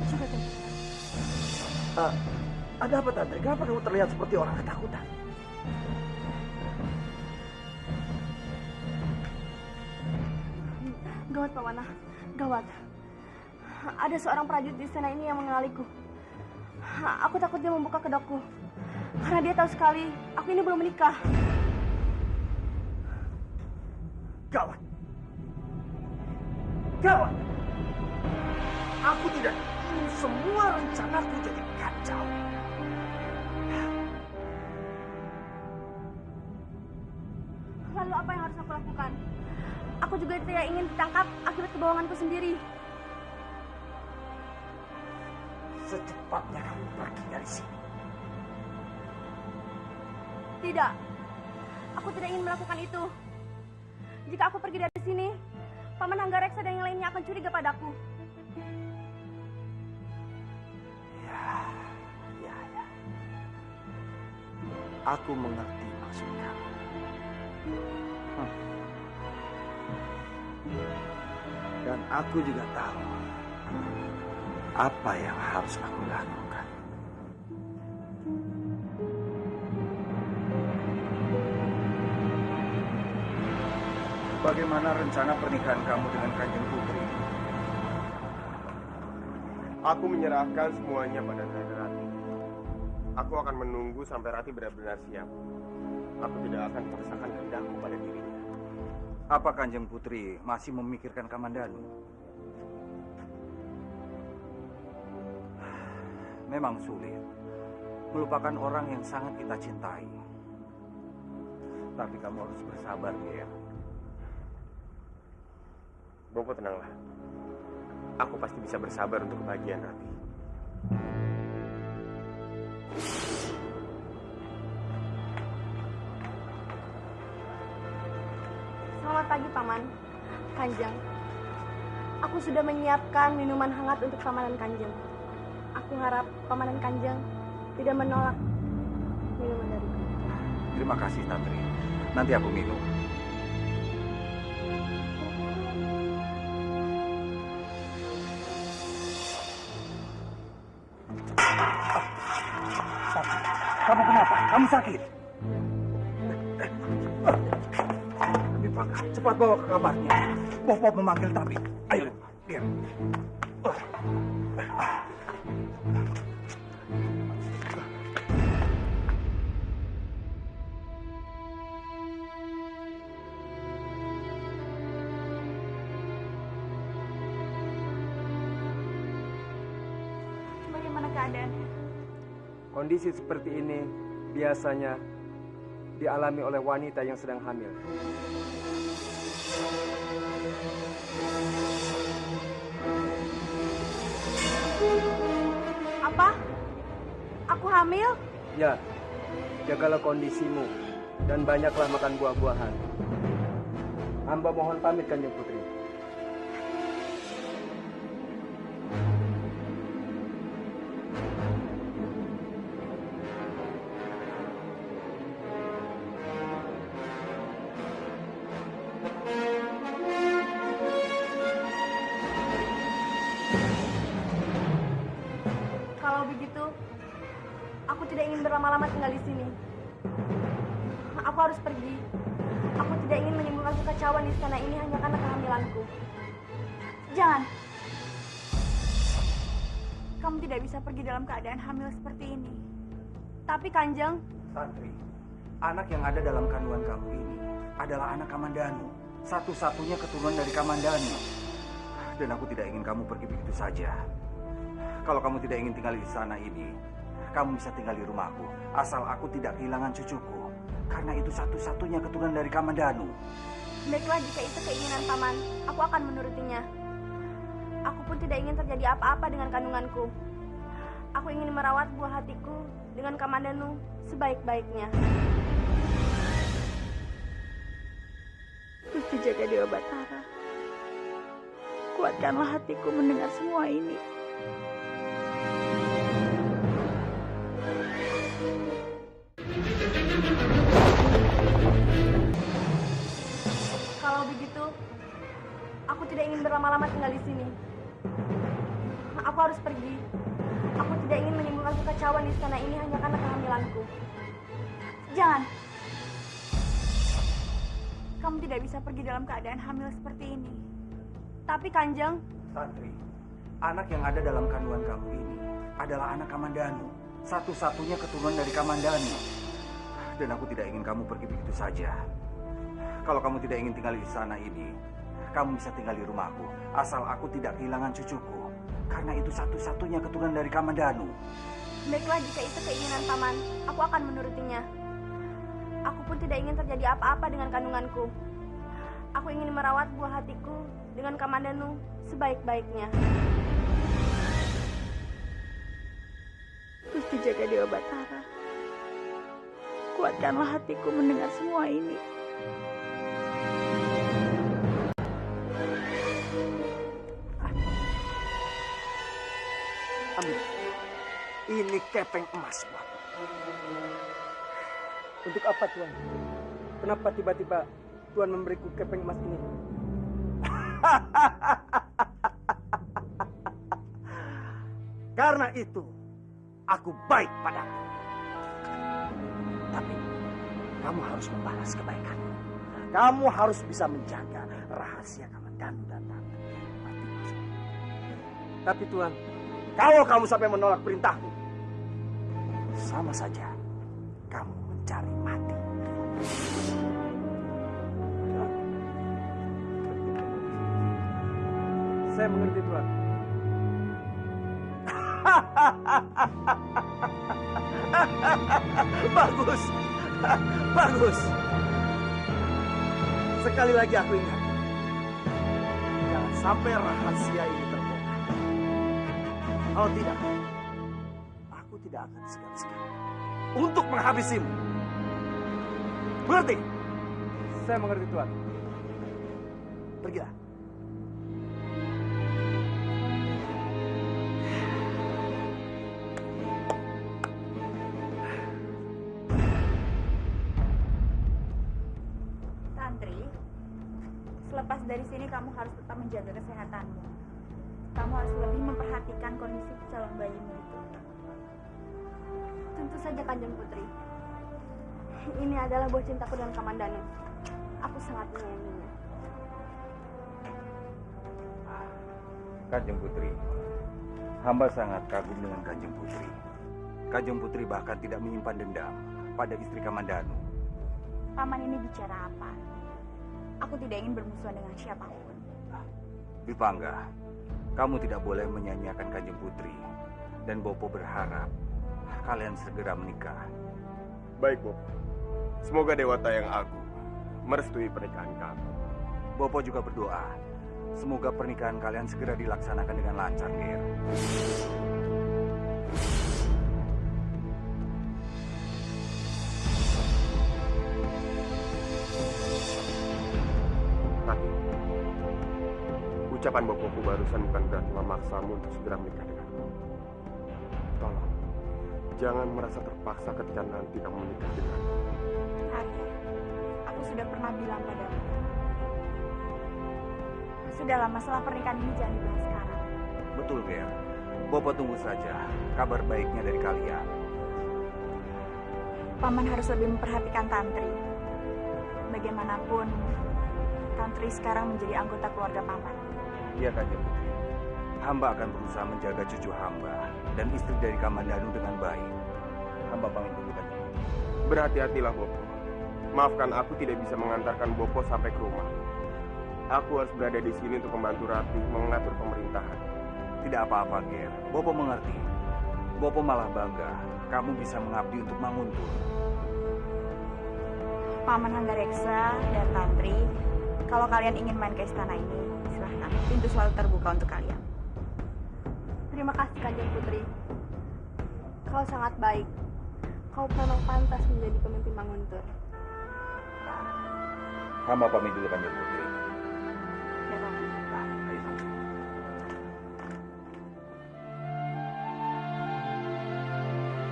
Sudah, Ada apa, Tantri? Kenapa kamu terlihat seperti orang ketakutan? Gawat, Pak Wana. Gawat. Ada seorang prajurit di istana ini yang mengenaliku. Aku takut dia membuka kedokku. Karena dia tahu sekali aku ini belum menikah. Gawat. Gawat. Aku tidak ingin semua rencanaku jadi kacau. Lalu apa yang harus aku lakukan? Aku juga tidak ingin ditangkap akibat kebohonganku sendiri. Secepatnya kamu pergi dari sini. Tidak. Aku tidak ingin melakukan itu. Jika aku pergi dari sini, Paman Hanggareksa dan yang lainnya akan curiga padaku. Ya. Aku mengerti maksud kamu. Dan aku juga tahu apa yang harus aku lakukan. Bagaimana rencana pernikahan kamu dengan Kanjeng Putri? Aku menyerahkan semuanya pada Nanda Rati. Aku akan menunggu sampai Rati benar-benar siap. Aku tidak akan memaksakan kehendakku pada dirinya. Apa Kanjeng Putri masih memikirkan Kamandanu? Memang sulit melupakan orang yang sangat kita cintai. Tapi kamu harus bersabar, Ger. Bopo tenanglah. aku pasti bisa bersabar untuk kebahagiaan Rati. Selamat pagi, Paman. Kanjeng. Aku sudah menyiapkan minuman hangat untuk Pamanan Kanjeng. Aku harap Pamanan Kanjeng tidak menolak minuman dariku. Terima kasih, Tantri. Nanti aku minum. Kamu kenapa? Kamu sakit? Dipangga, cepat bawa ke kamarnya. Bopo memanggil tabib. Ayo, biar. Bagaimana keadaannya? Kondisi seperti ini biasanya dialami oleh wanita yang sedang hamil. Apa? Aku hamil? Ya, jagalah kondisimu dan banyaklah makan buah-buahan. Hamba mohon pamit, Kanjeng Putri. Kalau begitu, aku tidak ingin berlama-lama tinggal di sini. Aku harus pergi. Aku tidak ingin menimbulkan kekacauan di istana ini hanya karena kehamilanku. Jangan. Kamu tidak bisa pergi dalam keadaan hamil seperti ini. Tapi Kanjeng, Tantri, anak yang ada dalam kandungan kamu ini adalah anak Kamandanu. Satu-satunya keturunan dari Kamandanu. Dan aku tidak ingin kamu pergi begitu saja. Kalau kamu tidak ingin tinggal di istana ini, kamu bisa tinggal di rumahku. Asal aku tidak kehilangan cucuku. Karena itu satu-satunya keturunan dari Kamandanu. baiklah jika itu keinginan Paman, aku akan menurutinya. Aku pun tidak ingin terjadi apa-apa dengan kandunganku. Aku ingin merawat buah hatiku dengan Kamandanu sebaik-baiknya. Gusti Jaga Dewa Batara, kuatkanlah hatiku mendengar semua ini. Kalau begitu, aku tidak ingin berlama-lama tinggal di sini. Aku harus pergi. Aku tidak ingin menimbulkan kekacauan di istana ini hanya karena kehamilanku. Jangan. Kamu tidak bisa pergi dalam keadaan hamil seperti ini. Tapi Kanjeng, Tantri, anak yang ada dalam kandungan kamu ini adalah anak Kamandanu. Satu-satunya keturunan dari Kamandanu. Dan aku tidak ingin kamu pergi begitu saja. Kalau kamu tidak ingin tinggal di istana ini, kamu bisa tinggal di rumahku. Asal aku tidak kehilangan cucuku. Karena itu satu-satunya keturunan dari Kamandanu. baiklah jika itu keinginan Paman, aku akan menurutinya. Aku pun tidak ingin terjadi apa-apa dengan kandunganku. Aku ingin merawat buah hatiku dengan Kamandanu sebaik-baiknya. Gusti Jaga Dewa Batara, kuatkanlah hatiku mendengar semua ini. Ambil. Ini kepeng emas, Pak. Untuk apa, Tuan? Kenapa tiba-tiba Tuan memberiku kepeng emas ini? Karena itu, aku baik padamu. Tapi, kamu harus membalas kebaikanmu. Kamu harus bisa menjaga rahasia Kamandanu dan Tante. Tapi Tuan, kalau kamu sampai menolak perintahku, sama saja kamu mencari mati. saya mengerti, Tuan. Bagus. Bagus. Sekali lagi aku ingat. Jangan sampai rahasia ini terbongkar. Kalau tidak, aku tidak akan segan-segan untuk menghabisimu. Mengerti? Saya mengerti, Tuan. Pergilah. Tantri, selepas dari sini kamu harus tetap menjaga kesehatanmu. Kamu harus lebih memperhatikan kondisi calon bayimu itu. Tentu saja Kanjeng Putri. Ini adalah buah cintaku dengan Kamandanu. Aku sangat menyayanginya. Kanjeng Putri, hamba sangat kagum dengan Kanjeng Putri. Kanjeng Putri bahkan tidak menyimpan dendam pada istri Kamandanu. Paman ini bicara apa? Aku tidak ingin bermusuhan dengan siapapun. Dwi Pangga, kamu tidak boleh menyanyiakan Kanjeng Putri. Dan Bopo berharap kalian segera menikah. Baik, Bopo. Semoga Dewata yang Agung merestui pernikahan kami. Bopo juga berdoa, semoga pernikahan kalian segera dilaksanakan dengan lancar, Ger. Tapi, ucapan Bopoku barusan bukan berarti memaksamu untuk segera menikah denganku. Tolong, jangan merasa terpaksa ketika nanti kamu menikah denganku. Arya, aku sudah pernah bilang padamu. Sudahlah, masalah pernikahan ini jangan dibahas sekarang. Betul, Ger. Bopo tunggu saja kabar baiknya dari kalian. Paman harus lebih memperhatikan Tantri. Bagaimanapun, Tantri sekarang menjadi anggota keluarga Paman. Iya, Kanjeng Putri. Hamba akan berusaha menjaga cucu hamba dan istri dari Kamandanu dengan baik. Hamba pamit dulu, Kanjeng Putri. Berhati-hatilah, Bopo. Maafkan aku tidak bisa mengantarkan Bopo sampai ke rumah. Aku harus berada di sini untuk membantu Ratih mengatur pemerintahan. Tidak apa-apa, Ger. Bopo mengerti. Bopo malah bangga kamu bisa mengabdi untuk Manguntur. Paman Hanggareksa dan Tantri, kalau kalian ingin main ke istana ini, silahkan. Pintu selalu terbuka untuk kalian. Terima kasih Kanjeng Putri. Kau sangat baik. Kau memang pantas menjadi pemimpin Manguntur. Hamba pamit dulu, Kanjeng Putri.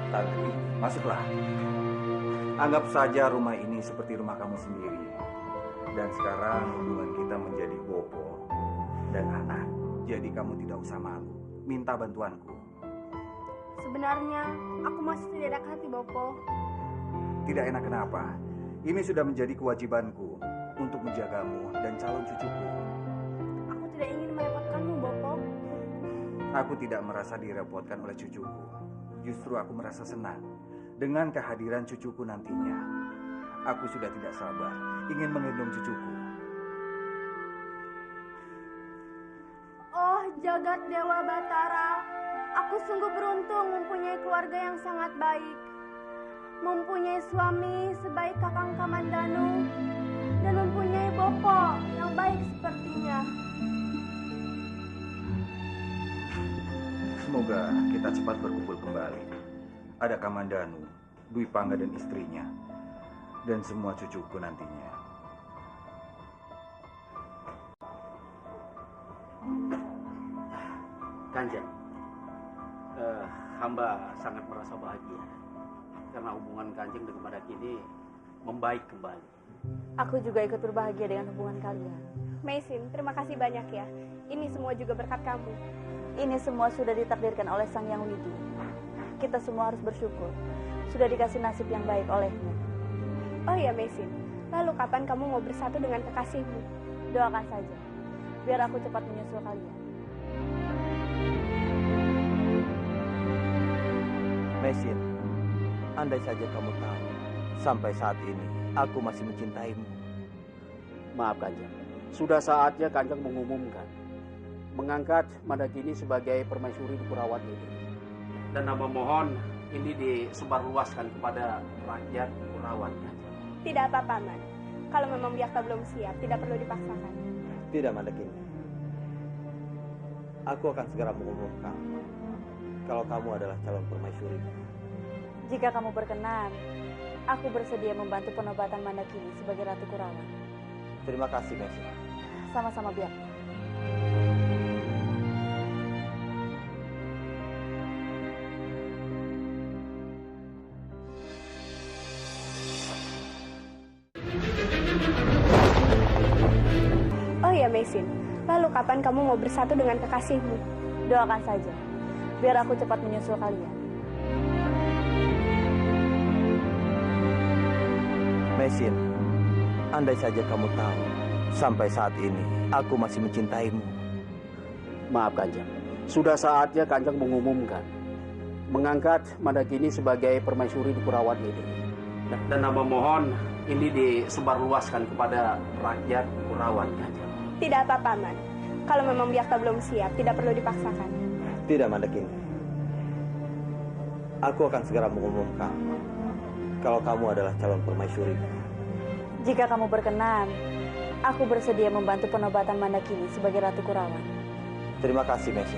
Tantri, masuklah. Anggap saja rumah ini seperti rumah kamu sendiri. Dan sekarang hubungan kita menjadi Bopo dan anak. Jadi kamu tidak usah malu. Minta bantuanku. Sebenarnya, aku masih tidak enak hati, Bopo. Tidak enak kenapa? Ini sudah menjadi kewajibanku untuk menjagamu dan calon cucuku. Aku tidak ingin merepotkanmu, Bopo. Aku tidak merasa direpotkan oleh cucuku. Justru aku merasa senang dengan kehadiran cucuku nantinya. Aku sudah tidak sabar ingin menggendong cucuku. Oh, jagat Dewa Batara, aku sungguh beruntung mempunyai keluarga yang sangat baik. Mempunyai suami sebaik Kakang Kamandanu dan mempunyai Bopo yang baik sepertinya. Semoga kita cepat berkumpul kembali. Ada Kamandanu, Dwi Pangga dan istrinya, dan semua cucuku nantinya. Kanjeng, hamba sangat merasa bahagia karena hubungan Kanjeng dengan Madaki ini membaik kembali. Aku juga ikut berbahagia dengan hubungan kalian. Maisin, terima kasih banyak ya. Ini semua juga berkat kamu. Ini semua sudah ditakdirkan oleh Sang Yang Widi. Kita semua harus bersyukur. Sudah dikasih nasib yang baik olehnya. Oh iya Maisin, lalu kapan kamu mau bersatu dengan kekasihmu? Doakan saja, biar aku cepat menyusul kalian. Maisin, andai saja kamu tahu, sampai saat ini aku masih mencintaimu. Maaf Kanjeng, sudah saatnya Kanjeng mengumumkan mengangkat Madakini sebagai permaisuri di Kurawan ini. Dan nama mohon ini disebarluaskan kepada rakyat Kurawan. Tidak apa-apa, Man. Kalau memang Biakta belum siap, tidak perlu dipaksakan. Tidak, Madakini. Aku akan segera mengumumkan kalau kamu adalah calon permaisuri. Jika kamu berkenan, aku bersedia membantu penobatan Mandakini sebagai Ratu Kurawan. Terima kasih, Messi. Sama-sama, Biakta. Oh ya, Mesin. Lalu kapan kamu mau bersatu dengan kekasihmu? Doakan saja, biar aku cepat menyusul kalian. Mesin, andai saja kamu tahu, sampai saat ini aku masih mencintaimu. Maaf Kanjeng, sudah saatnya Kanjeng mengumumkan mengangkat Mandakini sebagai permaisuri di Kurawan ini. Dan nama mohon ini disebarluaskan kepada rakyat Kurawan, Kanjeng. Tidak apa-apa, Man. Kalau memang Biakta belum siap, tidak perlu dipaksakan. Tidak, Mandakini. Aku akan segera mengumumkan kalau kamu adalah calon permaisuri. Jika kamu berkenan, aku bersedia membantu penobatan Mandakini sebagai Ratu Kurawan. Terima kasih, Messi.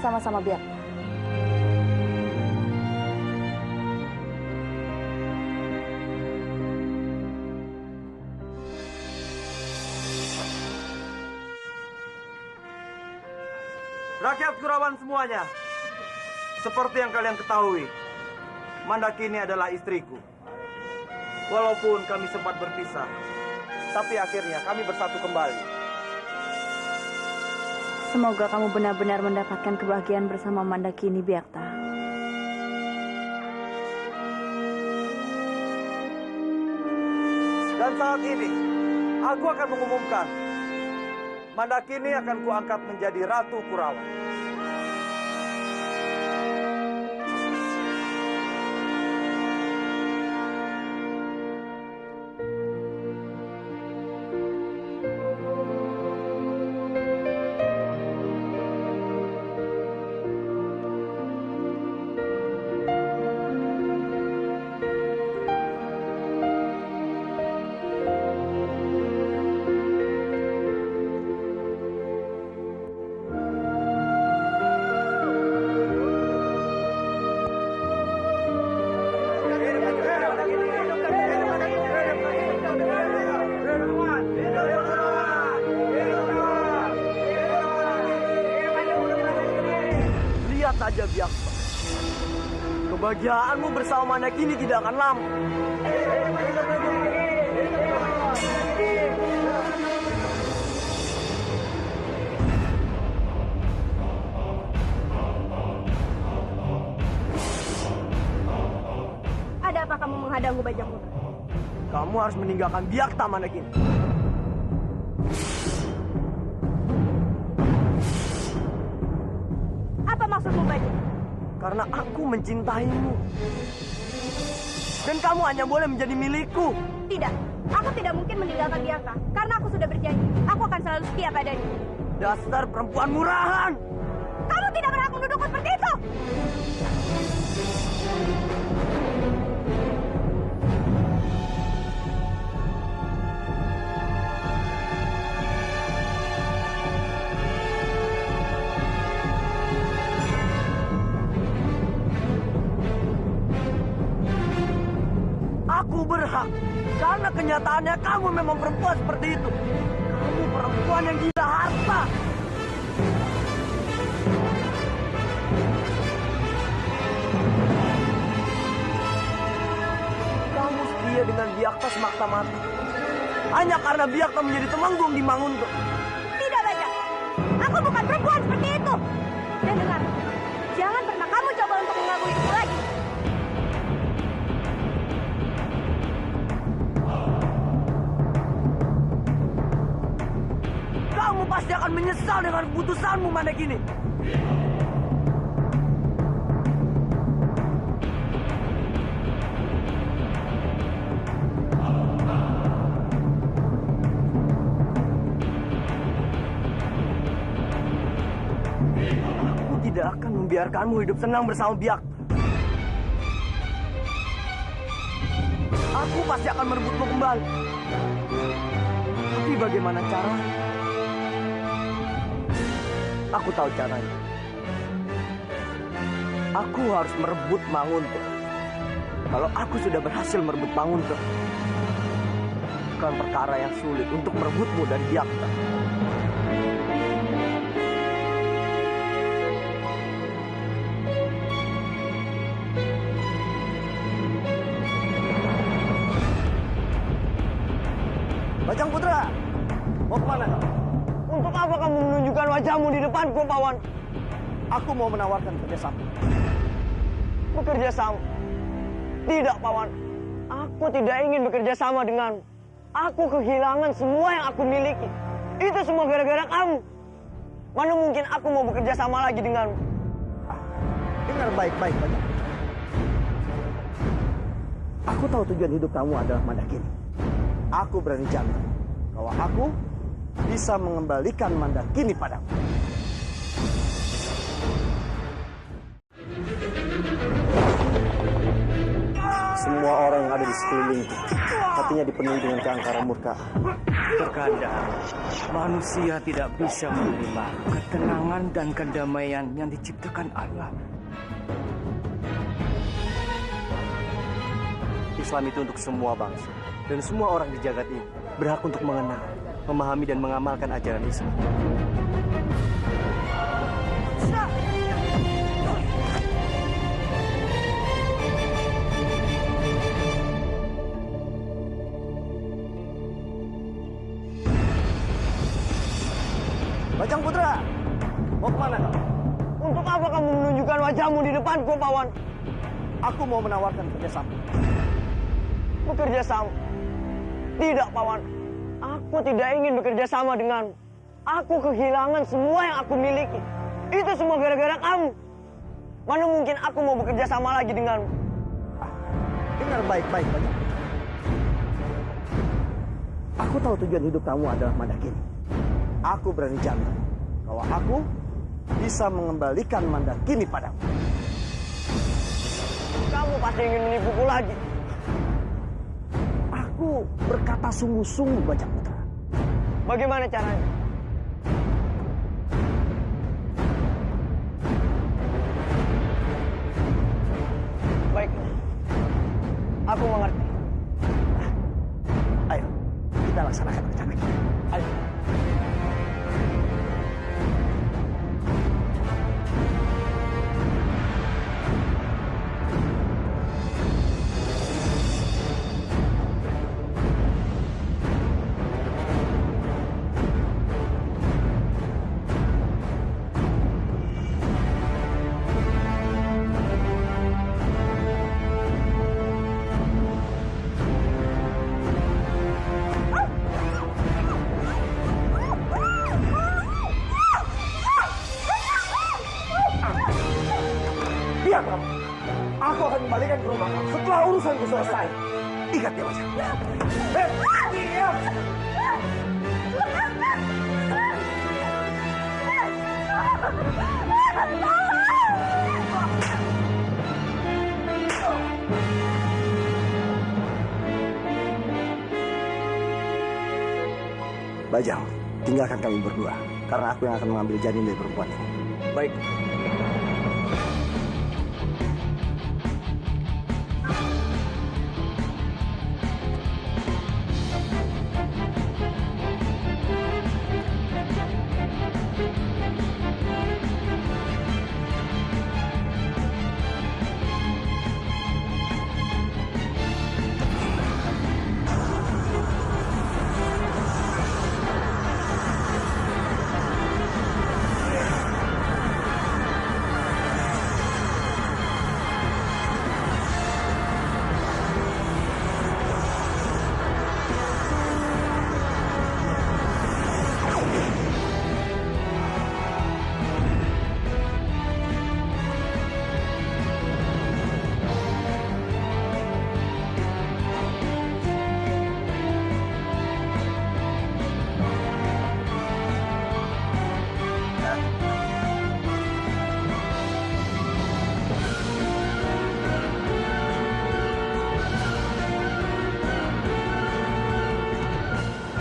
Sama-sama, Biakta. Rakyat Kurawan semuanya, seperti yang kalian ketahui, Mandakini adalah istriku. Walaupun kami sempat berpisah, tapi akhirnya kami bersatu kembali. Semoga kamu benar-benar mendapatkan kebahagiaan bersama Mandakini, Biakta. Dan saat ini, aku akan mengumumkan, Mandakini akan kuangkat menjadi Ratu Kurawan. Lihat saja, Biakta. Kebahagiaanmu bersama Mandakini tidak akan lama. Ada apa kamu menghadangku, Bajak Murah? Kamu harus meninggalkan Biakta, Mandakini. Apa maksudmu, Bajak? Karena aku mencintaimu. Dan kamu hanya boleh menjadi milikku. Tidak, aku tidak mungkin meninggalkan Biakta. Karena aku sudah berjanji, aku akan selalu setia padanya. Dasar perempuan murahan. Kamu tidak berhak menuduhku seperti itu. Aku berhak. Karena kenyataannya kamu memang perempuan seperti itu. Kamu perempuan yang gila harta. Kamu setia dengan Biakta semata-mata. Hanya karena Biakta menjadi temenggung di Manguntuh. Tidak, Bajak. Aku bukan perempuan seperti itu. Dan dengar, jangan pernah kamu coba untuk mengganggu hidupku lagi. Kamu pasti akan menyesal dengan keputusanmu, Mandakini. Aku tidak akan membiarkanmu hidup senang bersama Biakta. Aku pasti akan merebutmu kembali. Tapi bagaimana caranya? Aku tahu caranya. Aku harus merebut Manguntuh. Kalau aku sudah berhasil merebut Manguntuh, bukan perkara yang sulit untuk merebutmu dari Byakta. Bajang Putra, mau kemana kau? Untuk apa kamu menunjukkan wajahmu di depanku, Pawan? Aku mau menawarkan kerjasama. Bekerja sama? Tidak, Pawan. Aku tidak ingin bekerja sama denganmu. Aku kehilangan semua yang aku miliki. Itu semua gara-gara kamu. Mana mungkin aku mau bekerja sama lagi denganmu? Dengar baik-baik, Bajang. Aku tahu tujuan hidup kamu adalah Mandakini. Aku berani jamin bahwa aku bisa mengembalikan Mandakini padamu. Semua orang yang ada di sekelilingku, hatinya dipenuhi dengan keangkaran murka. Terkadang manusia tidak bisa menerima ketenangan dan kedamaian yang diciptakan Allah. Islam itu untuk semua bangsa dan semua orang di jagat ini berhak untuk mengenal, memahami dan mengamalkan ajaran Islam. Bajang Putra, mau kemana kau? Untuk apa kamu menunjukkan wajahmu di depanku, Pawan? Aku mau menawarkan kerjasama. Bekerja sama? Tidak, Pawan. Aku tidak ingin bekerja sama denganmu. Aku kehilangan semua yang aku miliki. Itu semua gara-gara kamu. Mana mungkin aku mau bekerja sama lagi denganmu? Dengar baik-baik, Bajang. Aku tahu tujuan hidup kamu adalah Mandakini. Aku berani jamin bahwa aku bisa mengembalikan Mandakini padamu. Kamu pasti ingin menipuku lagi. Aku berkata sungguh-sungguh, Bajang Putra. Bagaimana caranya? Baik, aku mengerti. Ayo, kita laksanakan rencana kita. Ayo. Biar kamu. Aku akan kembalikan ke rumah kamu setelah urusanku selesai. Ingat ya, Bajang. Diam. Bajang, tinggalkan kami berdua. Karena aku yang akan mengambil janin dari perempuan ini. Baik.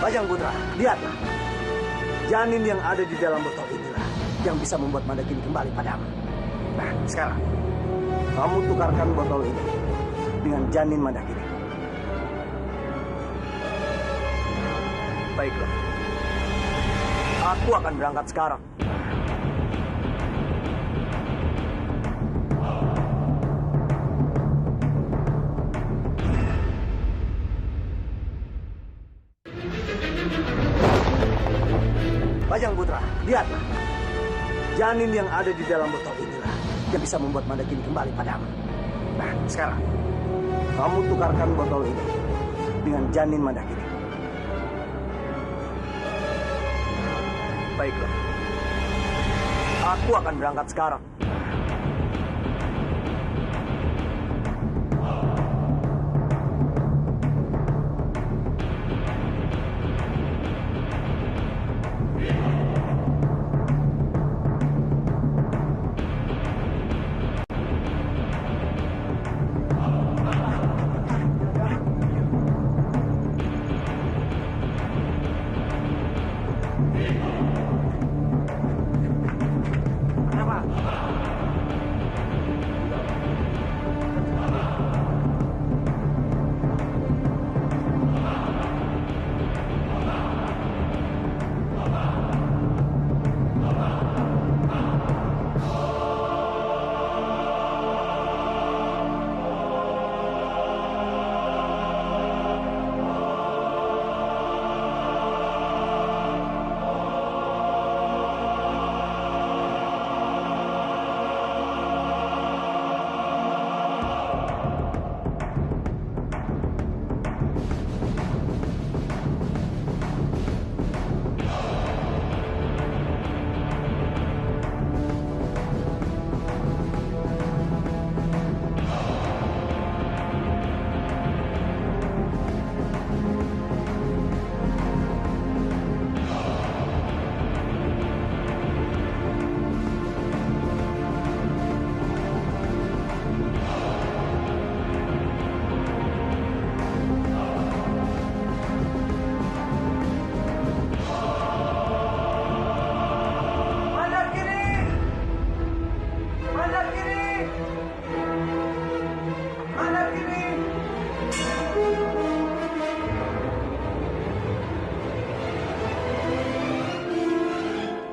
Bajang Putra, lihatlah. Janin yang ada di dalam botol inilah yang bisa membuat Mandakini kembali padamu. Nah, sekarang Kamu tukarkan botol ini dengan janin Mandakini. Baiklah. Aku akan berangkat sekarang. Bajang Putra, lihatlah. Janin yang ada di dalam botol inilah yang bisa membuat Mandakini kembali padamu. Nah, sekarang kamu tukarkan botol ini dengan janin Mandakini. Baiklah. Aku akan berangkat sekarang.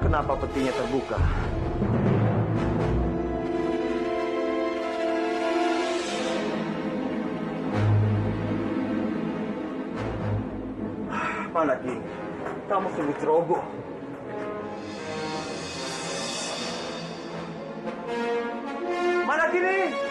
Kenapa petinya terbuka? Mandakini, kamu sungguh ceroboh. Mandakini!